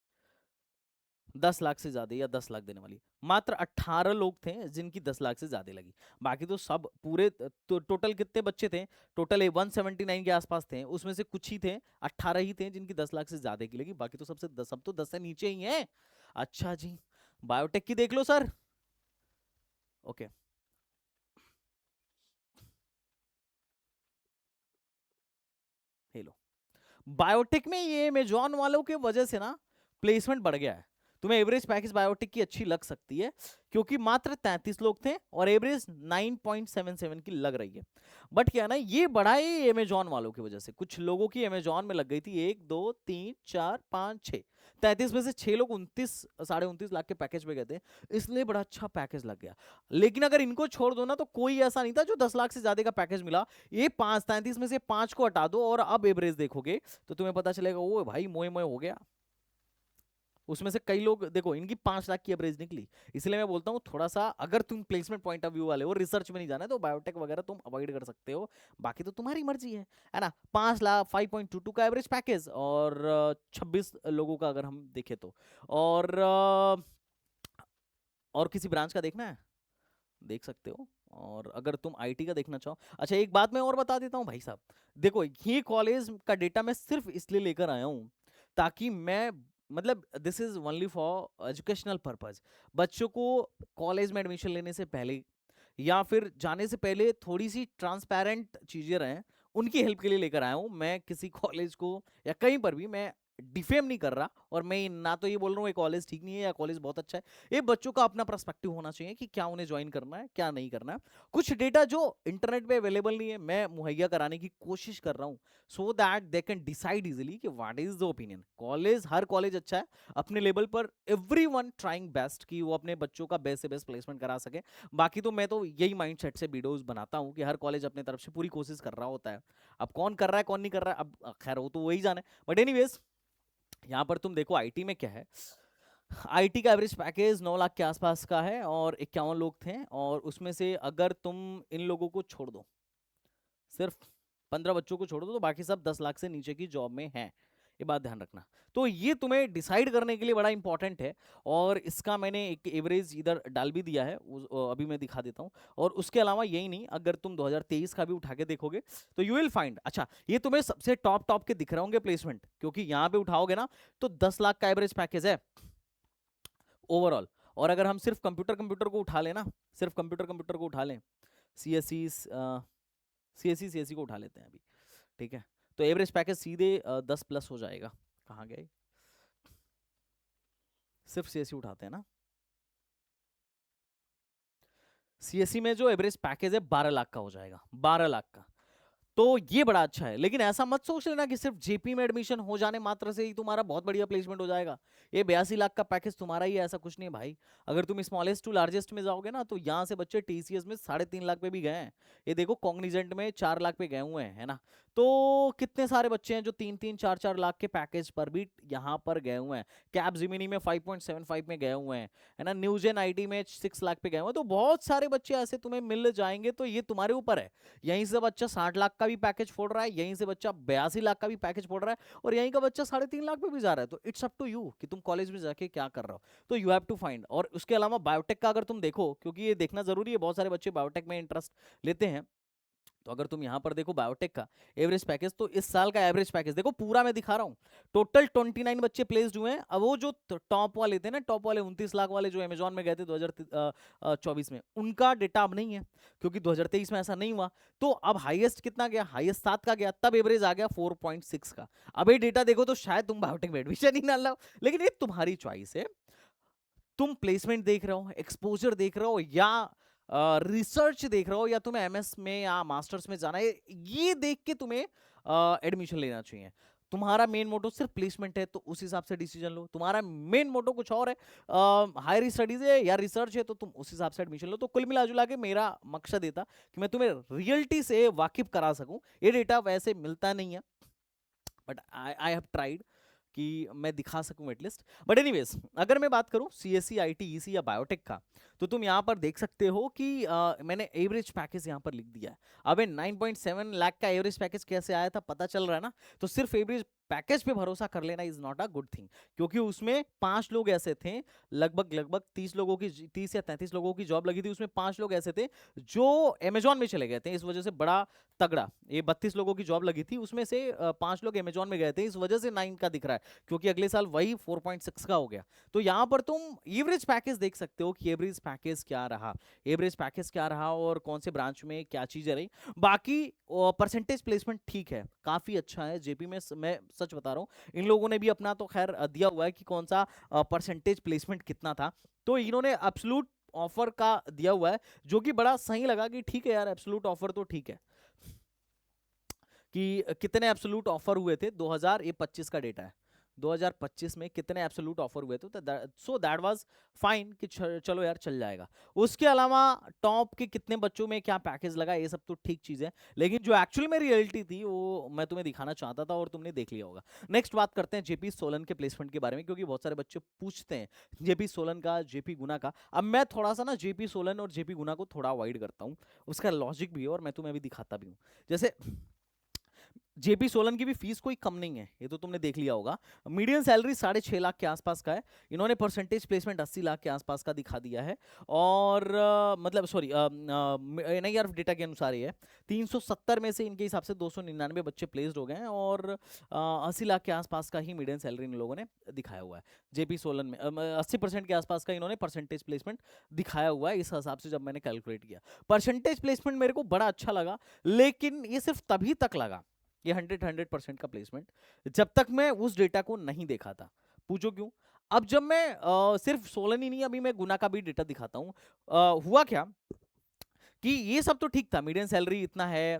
10 लाख से ज्यादा या 10 लाख देने वाली मात्र 18 लोग थे जिनकी 10 लाख से ज्यादा लगी। बाकी तो सब पूरे तो टोटल कितने बच्चे थे, टोटल 179 के आसपास थे, उसमें से कुछ ही थे, 18 ही थे जिनकी 10 लाख से ज्यादा की लगी। बाकी तो सबसे सब तो 10 से नीचे ही हैं। अच्छा जी, बायोटेक की देख लो सर। ओके, हेलो, बायोटेक में ये अमेजॉन वालों के वजह से ना प्लेसमेंट बढ़ गया है। तुम्हें एवरेज पैकेज बायोटेक की अच्छी लग सकती है, क्योंकि मात्र 33 लोग थे और एवरेज 9.77 की लग रही है। बट क्या ना, ये बढ़ा ही अमेजॉन वालों की वजह से। कुछ लोगों की अमेजॉन में लग गई थी, 1 2 3 4 5 6, 33 में से 6 लोग 29 29.5 लाख के पैकेज पे गए थे, इसलिए बड़ा अच्छा पैकेज लग गया। लेकिन अगर इनको छोड़ दो ना, तो कोई ऐसा नहीं था जो 10 लाख से ज्यादा का पैकेज मिला। ये 33 में से 5 को हटा दो और अब एवरेज देखोगे तो तुम्हें पता चलेगा, ओ भाई मोए मोए हो गया। उसमें से कई लोग देखो इनकी 5 लाख की एवरेज निकली। इसलिए मैं बोलता हूँ थोड़ा सा, अगर तुम प्लेसमेंट पॉइंट ऑफ व्यू वाले हो, रिसर्च में नहीं जाना है, तो बायोटेक वगैरह तुम अवॉइड कर सकते हो। बाकी तो तुम्हारी मर्जी है ना। 5 लाख 5.22 का एवरेज पैकेज, और 26 लोगों का अगर हम देखें तो। और और किसी ब्रांच का देखना है देख सकते हो, और अगर तुम आईटी का देखना चाहो। अच्छा एक बात मैं और बता देता हूँ भाई साहब, देखो ये कॉलेज का डेटा मैं सिर्फ इसलिए लेकर आया हूँ ताकि मैं, मतलब this is only for educational purpose. बच्चों को कॉलेज में एडमिशन लेने से पहले या फिर जाने से पहले थोड़ी सी ट्रांसपेरेंट चीजें रहें, उनकी हेल्प के लिए लेकर आया हूँ। मैं किसी कॉलेज को या कहीं पर भी मैं डिफेम नहीं कर रहा, और मैं ना तो ये बोल रहा हूँ ये कॉलेज ठीक नहीं है या कॉलेज बहुत अच्छा है। ये बच्चों का अपना पर्सपेक्टिव होना चाहिए कि क्या उन्हें ज्वाइन करना है क्या नहीं करना है। कुछ डेटा जो इंटरनेट पे अवेलेबल नहीं है मैं मुहैया कराने की कोशिश कर रहा हूँ, so that they can decide easily कि what is the opinion. College, हर कॉलेज अच्छा है अपने लेवल पर, एवरीवन ट्राइंग बेस्ट कि वो अपने बच्चों का बेस्ट से बेस्ट प्लेसमेंट करा सके। बाकी तो मैं तो यही माइंडसेट से वीडियोस बनाता हूँ कि हर कॉलेज अपने तरफ से पूरी कोशिश कर रहा होता है। अब कौन कर रहा है कौन नहीं कर रहा है, अब खैर वो तो वही जाने। बट एनीवेज, यहाँ पर तुम देखो आईटी में क्या है। आईटी का एवरेज पैकेज 9 लाख के आसपास का है, और 51 लोग थे। और उसमें से अगर तुम इन लोगों को छोड़ दो, सिर्फ 15 बच्चों को छोड़ दो, तो बाकी सब 10 लाख से नीचे की जॉब में हैं। ये बात ध्यान रखना। तो ये तुम्हें डिसाइड करने के लिए बड़ा इंपॉर्टेंट है, और इसका मैंने एक एवरेज इधर डाल भी दिया है, अभी मैं दिखा देता हूँ। और उसके अलावा यही नहीं, अगर तुम 2023 का भी उठा के देखोगे तो यू विल फाइंड, अच्छा ये तुम्हें सबसे टॉप टॉप के दिख रहे होंगे प्लेसमेंट, क्योंकि यहाँ पे उठाओगे ना तो 10 लाख का एवरेज पैकेज है ओवरऑल। और अगर हम सिर्फ कंप्यूटर कंप्यूटर को उठा लें ना, सिर्फ कंप्यूटर कंप्यूटर को उठा लें, C S C S C को उठा लेते हैं अभी, ठीक है, तो एवरेज पैकेज सीधे 10+ हो जाएगा। कहाँ गए, सिर्फ सीएससी उठाते हैं ना, सीएससी में जो एवरेज पैकेज है 12 लाख का हो जाएगा, 12 लाख का। तो ये बड़ा अच्छा है। लेकिन ऐसा मत सोच लेना कि सिर्फ जेपी में एडमिशन हो जाने मात्र से ही तुम्हारा बहुत बढ़िया प्लेसमेंट हो जाएगा। ये 82 लाख का पैकेज तुम्हारा ही है, ऐसा कुछ नहीं है भाई। अगर तुम स्मॉलेस्ट टू लार्जेस्ट में जाओगे ना, तो यहाँ से बच्चे टीसीएस में 3.5 लाख पे भी गए हैं। ये देखो कॉग्निजेंट में 4 लाख पे गए हुए हैं, है ना। तो कितने सारे बच्चे हैं जो 3-3, 4-4 लाख के पैकेज पर भी यहाँ पर गए हुए हैं। कैप जिमिनी में 5.75 में गए हुए हैं, है ना। न्यूजेन आईटी में 6 लाख पे गए हुए हैं। तो बहुत सारे बच्चे ऐसे तुम्हें मिल जाएंगे, तो ये तुम्हारे ऊपर है। यहीं से बच्चा 60 लाख का भी पैकेज फोड़ रहा है, यहीं से बच्चा 82 लाख का भी पैकेज फोड़ रहा है, और यहीं का बच्चा 3.5 लाख पे भी जा रहा है। तो इट्स अप टू यू कि तुम कॉलेज में जाके क्या कर रहे हो। तो यू हैव टू फाइंड। और उसके अलावा बायोटेक का अगर तुम देखो, क्योंकि ये देखना जरूरी है, बहुत सारे बच्चे बायोटेक में इंटरेस्ट लेते हैं। तो अगर तुम यहां पर देखो बायोटेक का एवरेज पैकेज, तो इस साल का एवरेज पैकेज देखो, पूरा मैं दिखा रहा हूं। टोटल 29 बच्चे प्लेस्ड हुए हैं। अब वो जो टॉप वाले थे ना, टॉप वाले 29 लाख वाले जो अमेजॉन में गए थे 2024 में, उनका डेटा अब नहीं है, क्योंकि 2023 में ऐसा नहीं हुआ। तो अब हाईएस्ट कितना गया, हाईएस्ट 7 का गया, तब एवरेज आ गया 4.6 का। अब ये डेटा देखो तो शायद तुम बायोटेक में एडमिशन ही ना लो, लेकिन ये तुम्हारी चॉइस है। तुम प्लेसमेंट देख रहे हो, एक्सपोजर देख रहे हो, या रिसर्च देख रहे हो, या तुम्हें एमएस में या मास्टर्स में जाना है, ये देख के तुम्हें एडमिशन लेना चाहिए। तुम्हारा मेन मोटो सिर्फ प्लेसमेंट है तो उस हिसाब से डिसीजन लो। तुम्हारा मेन मोटो कुछ और है, हायर स्टडीज है या रिसर्च है, तो तुम उस हिसाब से एडमिशन लो। तो कुल मिला जुला के मेरा मकसद ये था कि मैं तुम्हें रियलिटी से वाकिफ करा सकूं। ये डेटा वैसे मिलता नहीं है, बट आई हैव ट्राइड कि मैं दिखा सकूं एटलीस्ट। बट एनीवेज, अगर मैं बात करूं सीएससी आईटी ईसी या बायोटेक का, तो तुम यहां पर देख सकते हो कि मैंने एवरेज पैकेज यहां पर लिख दिया है। अब 9.7 लाख का एवरेज पैकेज कैसे आया था पता चल रहा है ना। तो सिर्फ एवरेज पैकेज पे भरोसा कर लेना is not a good thing, क्योंकि उसमें 5 लोग ऐसे थे, लगभग लगभग 30 लोगों की, 30 या 33 लोगों की जॉब लगी थी, उसमें 5 लोग ऐसे थे जो अमेजॉन में चले गए थे। इस वजह से बड़ा तगड़ा, ये 32 लोगों की जॉब लगी थी, उसमें से 5 लोग अमेजॉन में गए थे, इस वजह से 9 का दिख रहा है, क्योंकि अगले साल वही 4.6 का हो गया। तो यहां पर तुम एवरेज पैकेज देख सकते हो कि एवरेज पैकेज क्या रहा, एवरेज पैकेज क्या रहा, और कौन से ब्रांच में क्या चीजें रही। बाकी परसेंटेज प्लेसमेंट ठीक है, काफी अच्छा है जेपी में। मैं सच बता रहा हूँ, इन लोगों ने भी अपना तो खैर दिया हुआ है कि कौन सा परसेंटेज प्लेसमेंट कितना था। तो इन्होंने एब्सोल्यूट ऑफर का दिया हुआ है, जो कि बड़ा सही लगा कि ठीक है यार, एब्सोल्यूट ऑफर तो ठीक है। कि कितने एब्सोल्यूट ऑफर हुए थे 2025 का डेटा है, 2025 में कितने एब्सोल्यूट ऑफर हुए थे, सो दैट वाज फाइन कि चलो यार चल जाएगा। उसके अलावा टॉप के कितने बच्चों में क्या पैकेज लगा, ये सब तो ठीक चीज है, लेकिन जो एक्चुअल में रियलिटी थी वो मैं तुम्हें दिखाना चाहता था और तुमने देख लिया होगा। नेक्स्ट बात करते हैं जेपी सोलन के प्लेसमेंट के बारे में, क्योंकि बहुत सारे बच्चे पूछते हैं जेपी सोलन का, जेपी गुना का। अब मैं थोड़ा सा ना जेपी सोलन और जेपी गुना को थोड़ा अवॉइड करता हूँ, उसका लॉजिक भी है और मैं तुम्हें अभी दिखाता भी हूँ। जैसे जेपी सोलन की भी फीस कोई कम नहीं है, ये तो तुमने देख लिया होगा। मीडियम सैलरी 6.5 लाख के आसपास का है। इन्होंने परसेंटेज प्लेसमेंट 80 लाख के आसपास का दिखा दिया है। और मतलब सॉरी एनआईआर डेटा के अनुसार ही है। 370 में से इनके हिसाब से 299 बच्चे प्लेस्ड हो गए हैं और 80 लाख के आसपास का ही मीडियम सैलरी इन लोगों ने दिखाया हुआ है। जेपी सोलन में 80% के आसपास का इन्होंने परसेंटेज प्लेसमेंट दिखाया हुआ है। इस हिसाब से जब मैंने कैलकुलेट किया, परसेंटेज प्लेसमेंट मेरे को बड़ा अच्छा लगा, लेकिन ये सिर्फ तभी तक लगा, ये 100% का प्लेसमेंट, जब तक मैं उस डेटा को नहीं देखा था। पूछो क्यों? अब जब मैं सिर्फ सोलन ही नहीं, अभी मैं गुना का भी डेटा दिखाता हूं। हुआ क्या कि ये सब तो ठीक था, मीडियम सैलरी इतना है,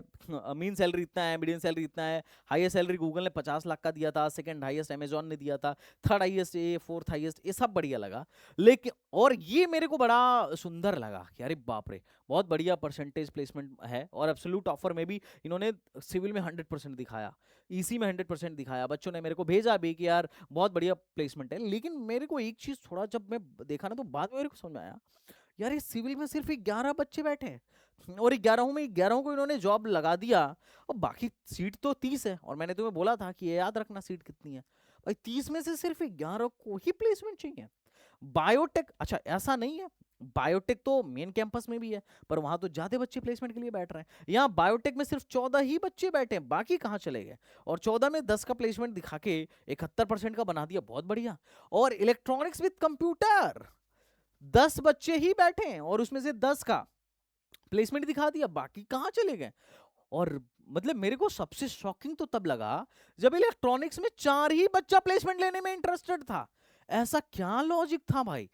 मीन सैलरी इतना है, मीडियम सैलरी इतना है, हाईएस्ट सैलरी गूगल ने 50 लाख का दिया था, सेकंड हाईएस्ट अमेजॉन ने दिया था, थर्ड हाईएस्ट ये, फोर्थ हाईएस्ट, ये सब बढ़िया लगा। लेकिन और ये मेरे को बड़ा सुंदर लगा कि अरे बाप रे, बहुत बढ़िया परसेंटेज प्लेसमेंट है। और एब्सोल्यूट ऑफर में भी इन्होंने सिविल में 100% दिखाया, ईसी में 100% दिखाया। बच्चों ने मेरे को भेजा भी कि यार बहुत बढ़िया प्लेसमेंट है। लेकिन मेरे को एक चीज थोड़ा जब मैं देखा ना, तो बाद में मेरे को समझ में आया, यार ये सिविल में सिर्फ 11 बच्चे बैठे हैं और 11 में 11 को इन्होंने जॉब लगा दिया, और बाकी सीट तो 30 है। और मैंने तुम्हें बोला था कि ये याद रखना सीट कितनी है भाई, 30 में से सिर्फ 11 को ही प्लेसमेंट चाहिए। बायोटेक, अच्छा ऐसा नहीं है, बायोटेक तो मेन कैंपस में भी है, पर वहां तो ज्यादा बच्चे प्लेसमेंट के लिए बैठ रहे हैं। यहाँ बायोटेक में सिर्फ 14 ही बच्चे बैठे हैं, बाकी कहाँ चले गए? और 14 में 10 का प्लेसमेंट दिखा के 71% का बना दिया, बहुत बढ़िया। और इलेक्ट्रॉनिक्स विद कंप्यूटर 10 बच्चे ही बैठे हैं और उसमें से 10 का प्लेसमेंट दिखा दिया, बाकी कहां चले गए? और मतलब मेरे को सबसे शॉकिंग तो तब लगा जब इलेक्ट्रॉनिक्स में 4 ही बच्चा प्लेसमेंट लेने में इंटरेस्टेड था। ऐसा क्या लॉजिक था भाई?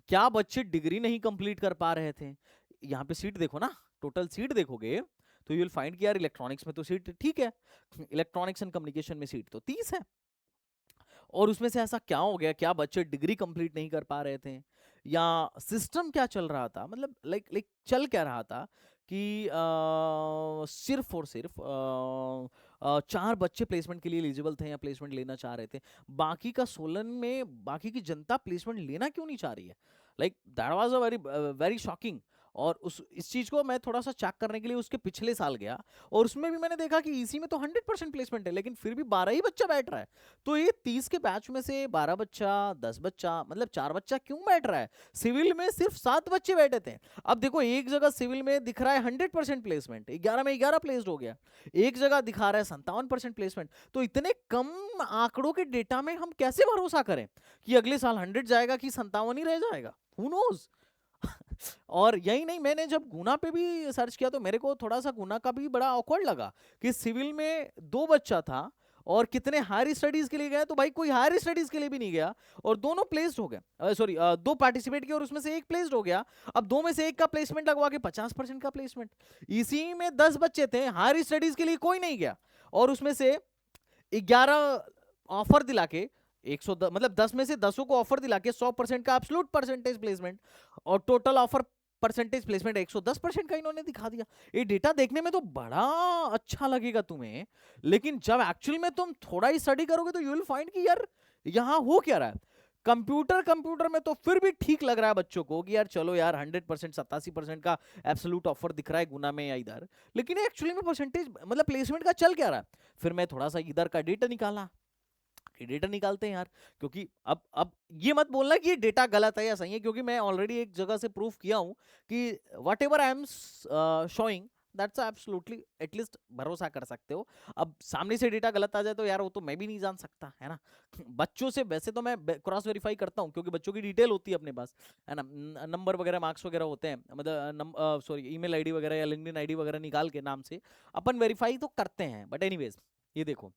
क्या बच्चे डिग्री नहीं कंप्लीट कर पा रहे थे? यहाँ पे सीट देखो ना, टोटल सीट देखोगे तो यू विल फाइंड कि यार इलेक्ट्रॉनिक्स में तो सीट ठीक है, इलेक्ट्रॉनिक्स एंड कम्युनिकेशन में सीट तो 30 है। और उसमें से ऐसा क्या हो गया, क्या बच्चे डिग्री कंप्लीट नहीं कर पा रहे थे, या सिस्टम क्या चल रहा था? मतलब लाइक लाइक चल क्या रहा था कि सिर्फ और सिर्फ 4 बच्चे प्लेसमेंट के लिए एलिजिबल थे या प्लेसमेंट लेना चाह रहे थे, बाकी का सोलन में बाकी की जनता प्लेसमेंट लेना क्यों नहीं चाह रही है? Like that was a very very shocking. और उस इस चीज को मैं थोड़ा सा चेक करने के लिए उसके पिछले साल गया, और उसमें भी मैंने देखा कि ईसी में तो 100% प्लेसमेंट है, लेकिन फिर भी 12 ही बच्चा बैठ रहा है। तो ये 30 के बैच में से 12 बच्चा, 10 बच्चा, मतलब 4 बच्चा क्यों बैठ रहा है? सिविल में सिर्फ 7 बच्चे बैठे थे। अब देखो, एक जगह सिविल में दिख रहा है 100% प्लेसमेंट, 11 में 11 प्लेस्ड हो गया, एक जगह दिखा रहा है 57% प्लेसमेंट। तो इतने कम आंकड़ों के डेटा में हम कैसे भरोसा करें कि अगले साल 100 जाएगा कि 57 ही रह जाएगा? Who knows. और यही नहीं, मैंने जब गुना पे भी सर्च किया तो मेरे को थोड़ा सा गुना का भी बड़ा ऑकवर्ड लगा कि सिविल में 2 बच्चा था और कितने हायर स्टडीज के लिए गए, तो भाई कोई हायर स्टडीज के लिए भी नहीं गया और दोनों प्लेस्ड हो गए। सॉरी, 2 पार्टिसिपेट किए और उसमें से एक प्लेस्ड हो गया। अब 2 में से एक का प्लेसमेंट लगवा के 50% का प्लेसमेंट। इसी में 10 बच्चे थे, हायर स्टडीज के लिए कोई नहीं गया, और उसमें से 11 ऑफर दिला के 110, मतलब 10 में से 10 को ऑफर दिला के 100% का एब्सोल्यूट परसेंटेज प्लेसमेंट, और टोटल ऑफर परसेंटेज प्लेसमेंट 110% का इन्होंने दिखा दिया। ये डेटा देखने में तो बड़ा अच्छा लगेगा तुम्हें, लेकिन जब एक्चुअल में तुम थोड़ा ही स्टडी करोगे तो यू विल फाइंड कि यार यहां हो क्या रहा है। कंप्यूटर में तो फिर भी ठीक लग रहा है बच्चों को कि यार चलो यार 100%, 87% का एब्सोल्यूट ऑफर दिख रहा है गुना में या इधर, लेकिन एक्चुअली में परसेंटेज मतलब प्लेसमेंट का चल क्या रहा है? फिर मैं थोड़ा सा इधर का डेटा निकाला, ये डेटा निकालते हैं यार, क्योंकि अब ये मत बोलना कि ये डेटा गलत है या सही है, क्योंकि मैं ऑलरेडी एक जगह से प्रूफ किया हूं कि what ever I am showing that's absolutely, at least भरोसा कर सकते हो। अब सामने से डेटा गलत आ जाए तो यार वो तो मैं भी नहीं जान सकता, है ना। बच्चों से वैसे तो मैं क्रॉस वेरीफाई करता हूँ, क्योंकि बच्चों की डिटेल होती है अपने पास, है ना, नंबर वगैरह, मार्क्स वगैरह होते हैं, मतलब सॉरी ईमेल आईडी वगैरह या लिंक्डइन आईडी वगैरह निकाल के नाम से अपन वेरीफाई तो करते हैं। बट एनीवेज, ये देखो,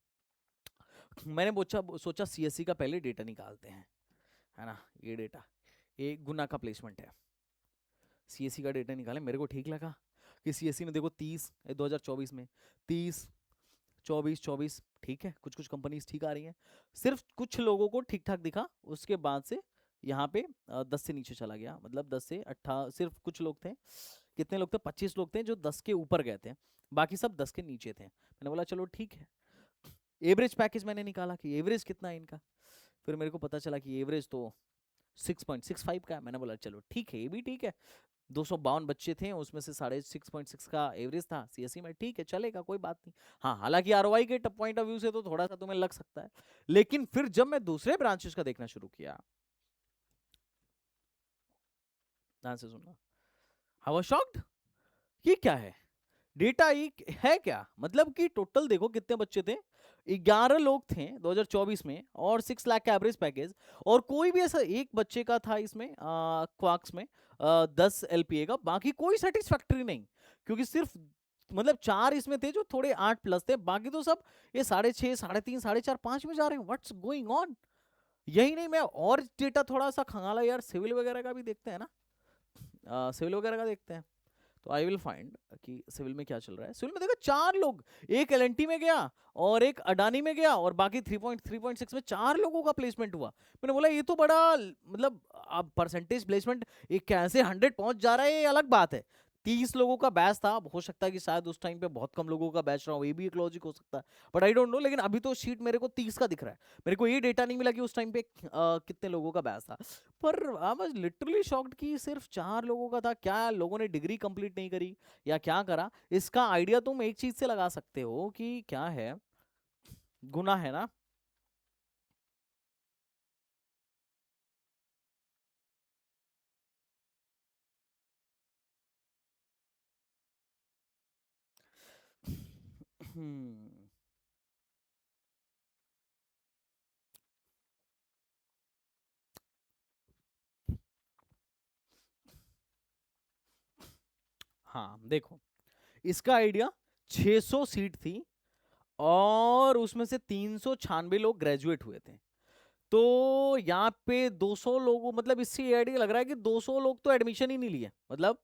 मैंने सोचा सीएससी का पहले डेटा निकालते हैं, है ना। ये डेटा, ये गुना का प्लेसमेंट है, सीएससी का डेटा निकाले। मेरे को ठीक लगा कि सीएससी में देखो 30 2024 में 30, 24 ठीक है, कुछ कुछ कंपनीज ठीक आ रही हैं, सिर्फ कुछ लोगों को ठीक ठाक दिखा, उसके बाद से यहाँ पे 10 से नीचे चला गया, मतलब 10 से 18, सिर्फ कुछ लोग थे, कितने लोग थे, 25 लोग थे जो 10 के ऊपर गए थे, बाकी सब 10 के नीचे थे। मैंने बोला चलो ठीक है। एवरेज पैकेज मैंने निकाला कि एवरेज कितना है इनका, फिर मेरे को पता चला कि एवरेज तो 6.65 का है। मैंने बोला चलो ठीक है, ये भी ठीक है, 252 बच्चे थे, उसमें से साढ़े 6.6 का एवरेज था सीएससी में, ठीक है चलेगा, कोई बात नहीं। हाँ, हालांकि आरओआई के पॉइंट ऑफ व्यू से तो थोड़ा सा तुम्हें लग सकता है, लेकिन फिर जब मैं दूसरे ब्रांचेस का देखना शुरू किया, ध्यान से सुनना, आई वाज शॉक्ड, ये क्या है, डेटा एक है क्या, मतलब कि टोटल देखो कितने बच्चे थे, 11 लोग थे 2024 में, और 6 लाख का एवरेज पैकेज, और कोई भी ऐसा एक बच्चे का था इसमें क्वार्क्स में 10 एलपीए का, बाकी कोई सेटिस्फैक्टरी नहीं, क्योंकि सिर्फ मतलब 4 इसमें थे जो थोड़े 8 प्लस थे, बाकी तो सब ये 6.5, 3.5, 4.5, 5 में जा रहे हैं, व्हाट्स गोइंग ऑन। यही नहीं, मैं और डेटा थोड़ा सा खंगाला यार, सिविल वगैरह का भी देखते हैं ना, सिविल वगैरह का देखते हैं, तो आई विल फाइंड कि सिविल में क्या चल रहा है। सिविल में देखो 4 लोग, एक एलएनटी में गया और एक अडानी में गया, और बाकी 3.6 में 4 लोगों का प्लेसमेंट हुआ। मैंने बोला ये तो बड़ा, मतलब अब परसेंटेज प्लेसमेंट ये कैसे 100 पहुंच जा रहा है, ये अलग बात है। 30 लोगों का बैच था, हो सकता है कि शायद उस टाइम पे बहुत कम लोगों का बैच रहा हो, ये भी एक लॉजिक हो सकता है, बट आई डोंट नो। लेकिन अभी तो शीट मेरे को 30 का दिख रहा है, मेरे को ये डेटा नहीं मिला कि उस टाइम पे कितने लोगों का बैच था। पर आई वाज लिटरली शॉक्ड कि सिर्फ 4 लोगों का था। क्या लोगों ने डिग्री कंप्लीट नहीं करी या क्या करा, इसका आइडिया तुम एक चीज से लगा सकते हो कि क्या है, गुना है ना। हम्म, हाँ देखो, इसका आइडिया 600 सीट थी, और उसमें से 396 लोग ग्रेजुएट हुए थे, तो यहाँ पे 200 लोगों, मतलब इससे ये आइडिया लग रहा है कि 200 लोग तो एडमिशन ही नहीं लिए, मतलब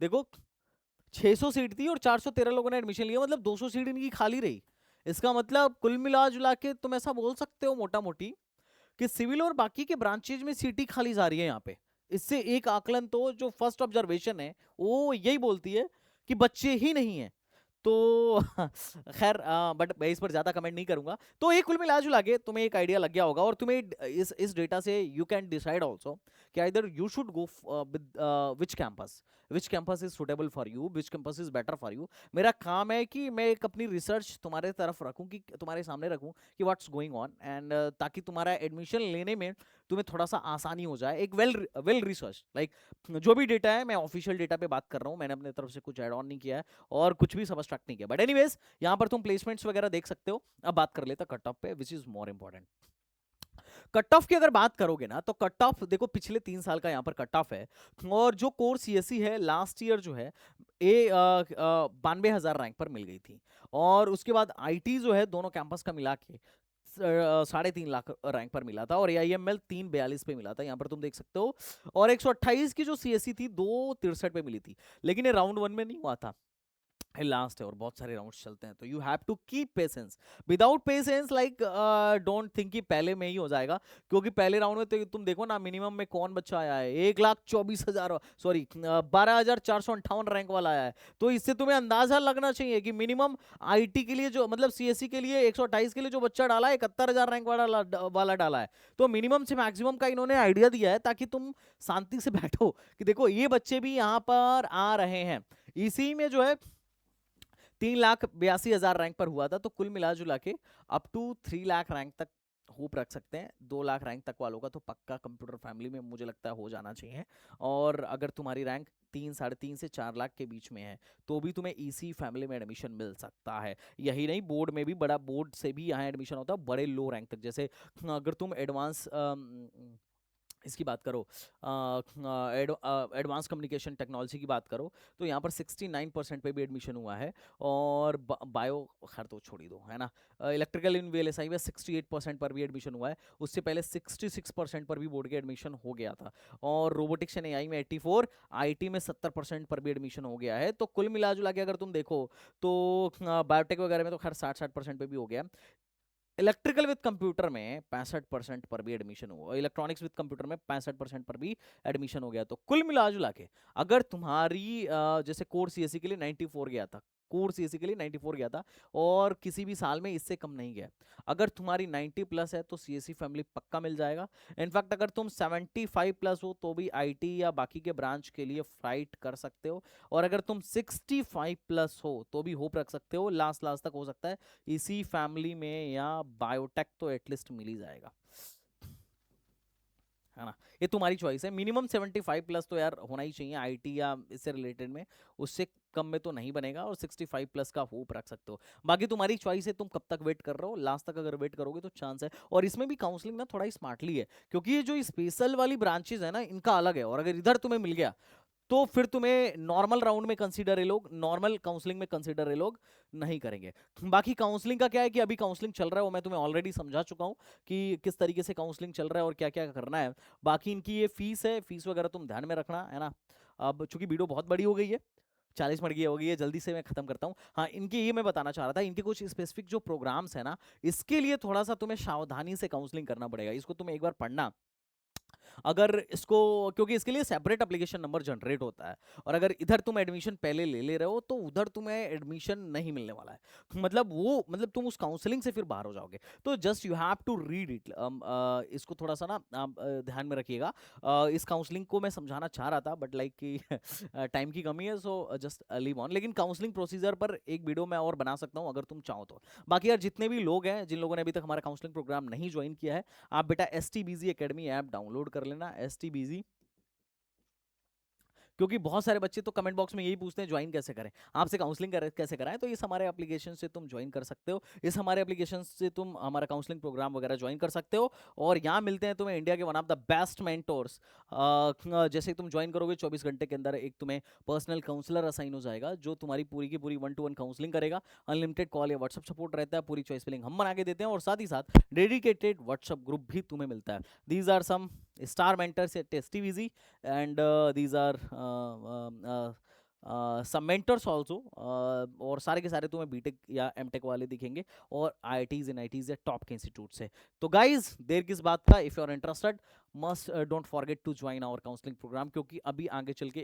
देखो 600 सीट थी और 413 लोगों ने एडमिशन लिया, मतलब 200 सीट इनकी खाली रही। इसका मतलब कुल मिला जुला के तुम ऐसा बोल सकते हो मोटा मोटी कि सिविल और बाकी के ब्रांचेज में सीटें खाली जा रही है यहाँ पे। इससे एक आकलन तो जो फर्स्ट ऑब्जर्वेशन है वो यही बोलती है कि बच्चे ही नहीं है, तो खैर बट मैं इस पर ज्यादा कमेंट नहीं करूंगा। तो ये कुल मिला जुला के तुम्हें एक आइडिया लग गया होगा, और तुम्हें इस डेटा से यू कैन डिसाइड आल्सो कि either you should go with which campus is suitable for you, which campus is better for you. मेरा काम है कि मैं एक अपनी रिसर्च तुम्हारे तरफ रखूं, कि तुम्हारे सामने रखूं कि व्हाट्स गोइंग ऑन, एंड ताकि तुम्हारा एडमिशन लेने में तुम्हें थोड़ा सा आसानी हो जाए। एक वेल वेल रिसर्च, लाइक जो भी डेटा है मैं ऑफिशियल डेटा पे बात कर रहा हूँ, मैंने अपने तरफ से कुछ ऐड ऑन नहीं किया है और कुछ भी सब्सट्रैक्ट नहीं किया, बट एनीवेज यहाँ पर तुम प्लेसमेंट्स वगैरह देख सकते हो। अब बात कर लेते हैं कट ऑफ पे, which is more important. Cut off की अगर बात करोगे ना, तो कट ऑफ देखो पिछले 3 साल का यहाँ पर कट ऑफ है, और जो कोर सीएससी है लास्ट ईयर जो है ए 92,000 रैंक पर मिल गई थी, और उसके बाद आईटी जो है दोनों कैंपस का मिला के 3.5 लाख रैंक पर मिला था, और AIML 342 पे मिला था, यहाँ पर तुम देख सकते हो। और 128 की जो सीएससी थी 263 पे मिली थी, लेकिन ये राउंड 1 में नहीं हुआ था, लास्ट है और बहुत सारे राउंड्स चलते हैं, तो you have to keep patience. Without patience like don't think कि पहले में ही हो जाएगा, क्योंकि पहले राउंड में तो तुम देखो ना, मिनिमम में कौन बच्चा आया है, 1,24,000, सॉरी 12,458 रैंक वाला आया है। तो इससे तुम्हें अंदाजा लगना चाहिए कि मिनिमम आईटी के लिए जो, मतलब सीएससी के लिए 128 के लिए जो बच्चा डाला है, 71,000 रैंक वाला डाला है। तो मिनिमम से मैक्सिमम का इन्होंने आइडिया दिया है, ताकि तुम शांति से बैठो कि देखो ये बच्चे भी यहाँ पर आ रहे हैं। इसी में जो है 3,82,000 रैंक पर हुआ था, तो कुल मिला जुला के अप टू 3 लाख रैंक तक होप रख सकते हैं। 2 लाख रैंक तक वालों का तो पक्का कंप्यूटर फैमिली में मुझे लगता है हो जाना चाहिए, और अगर तुम्हारी रैंक 3, 3.5 से 4 लाख के बीच में है, तो भी तुम्हें इसी फैमिली में एडमिशन मिल सकता है। यही नहीं, बोर्ड में भी, बड़ा बोर्ड से भी यहाँ एडमिशन होता है बड़े लो रैंक तक, जैसे अगर तुम एडवांस इसकी बात करो, एडवांस कम्युनिकेशन टेक्नोलॉजी की बात करो, तो यहाँ पर 69% पे भी एडमिशन हुआ है। और बायो खैर तो छोड़ ही दो, है ना। इलेक्ट्रिकल इन वीएलएसआई में 68% पर भी एडमिशन हुआ है। उससे पहले 66% पर भी बोर्ड के एडमिशन हो गया था। और रोबोटिक्स एंड एआई में 84, आईटी में 70% पर भी एडमिशन हो गया है। तो कुल मिला जुला के अगर तुम देखो तो बायोटेक वगैरह में तो खैर 60% पे भी हो गया। इलेक्ट्रिकल विद कंप्यूटर में 65% पर भी एडमिशन हुआ, इलेक्ट्रॉनिक्स विद कंप्यूटर में 65% पर भी एडमिशन हो गया। तो कुल मिला जुला के अगर तुम्हारी जैसे कोर सीएससी के लिए 94 गया था, कोर सीएससी के लिए 94 गया था, और किसी भी साल में इससे कम नहीं गया। अगर तुम्हारी 90 प्लस है तो सीएससी फैमिली पक्का मिल जाएगा। इनफैक्ट अगर तुम 75 प्लस हो तो भी आईटी या बाकी के ब्रांच के लिए फाइट कर सकते हो। और अगर तुम 65 प्लस हो तो भी होप रख सकते हो, लास्ट लास्ट तक हो सकता है इसी फैमिली में या बायोटेक तो एटलीस्ट मिल ही जाएगा, है ना। ये तुम्हारी चॉइस है। मिनिमम 75 प्लस तो यार होना ही चाहिए आईटी या इससे रिलेटेड में, उससे कम में तो नहीं बनेगा। और 65 प्लस का होप रख सकते हो। बाकी तुम्हारी चॉइस है, तुम कब तक वेट कर रहे हो, लास्ट तक अगर वेट करोगे तो चांस है। और इसमें भी काउंसलिंग ना थोड़ा स्मार्टली है, क्योंकि ये जो स्पेशल वाली ब्रांचेज है ना इनका अलग है। और अगर इधर तुम्हें मिल गया तो फिर तुम्हें नॉर्मल राउंड में कंसीडर ये लोग, नॉर्मल काउंसलिंग में कंसीडर ये लोग नहीं करेंगे। बाकी काउंसलिंग का क्या है कि अभी काउंसलिंग चल रहा है, वो मैं तुम्हें ऑलरेडी समझा चुका हूँ कि किस तरीके से काउंसलिंग चल रहा है और क्या क्या करना है। बाकी इनकी ये फीस है, फीस वगैरह तुम ध्यान में रखना, है ना। अब चूंकि वीडियो बहुत बड़ी हो गई है, 40 मिनट की हो गई है, जल्दी से मैं खत्म करता हूँ। हाँ, इनके ये मैं बताना चाह रहा था, इनके कुछ स्पेसिफिक जो प्रोग्राम्स है ना, इसके लिए थोड़ा सा तुम्हें सावधानी से काउंसलिंग करना पड़ेगा। इसको तुम एक बार पढ़ना अगर इसको, क्योंकि इसके लिए सेपरेट एप्लीकेशन नंबर जनरेट होता है। और अगर इधर तुम एडमिशन पहले ले ले रहे हो तो उधर तुम्हें एडमिशन नहीं मिलने वाला है। मतलब तुम उस काउंसलिंग से फिर बाहर हो जाओगे। तो just you have to read it. इसको थोड़ा सा ना ध्यान में रखिएगा। इस काउंसलिंग को मैं समझाना चाह रहा था, बट लाइक कि टाइम की कमी है, सो जस्ट लीव ऑन। लेकिन काउंसलिंग प्रोसीजर पर एक वीडियो मैं और बना सकता हूँ अगर तुम चाहो तो। बाकी यार जितने भी लोग हैं, जिन लोगों ने अभी तक हमारा काउंसलिंग प्रोग्राम नहीं ज्वाइन किया है, आप बेटा एस टी बीजी अकेडमी ऐप डाउनलोड कर लेना, एस टी बीजी। क्योंकि बहुत सारे बच्चे तो कमेंट बॉक्स में यही पूछते हैं ज्वाइन कैसे करें, आपसे काउंसलिंग कैसे कराएं। तो इस हमारे एप्लीकेशन से तुम ज्वाइन कर सकते हो, इस हमारे एप्लीकेशन से तुम हमारा काउंसलिंग प्रोग्राम वगैरह ज्वाइन कर सकते हो। और यहाँ मिलते हैं तुम्हें इंडिया के one of the best mentors. जैसे तुम ज्वाइन करोगे 24 घंटे के अंदर एक तुम्हें पर्सनल काउंसलर असाइन हो जाएगा, जो तुम्हारी पूरी की पूरी 1-to-1 काउंसलिंग करेगा। अनलिमिटेड कॉल या व्हाट्सअप सपोर्ट रहता है, पूरी चॉइस फिलिंग हम बना के देते हैं, और साथ ही साथ डेडिकेटेड व्हाट्सअप ग्रुप भी तुम्हें मिलता है। These are some star mentors at टेस्टीवीजी, and these are some mentors also। और सारे के सारे तुम्हें बीटेक या एमटेक वाले दिखेंगे, और आईआईटीज एंड आईटीज या टॉप के इंस्टीट्यूट से। तो गाइज देर किस बात का, if you are interested must don't forget to join our counselling program, क्योंकि अभी आगे चल के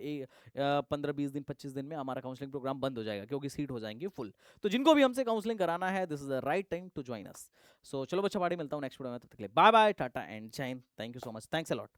15-20 दिन 25 दिन में हमारा काउंसलिंग प्रोग्राम बंद हो जाएगा, क्योंकि सीट हो जाएंगी फुल। तो जिनको भी हमसे काउंसलिंग कराना है, this is the right time to join us. So चलो बच्चा, बाड़ी मिलता हूँ नेक्स्ट वीडियो में, तब तक के लिए बाय बाय, टाटा एंड जय Hind. Thank you so much, thanks a lot.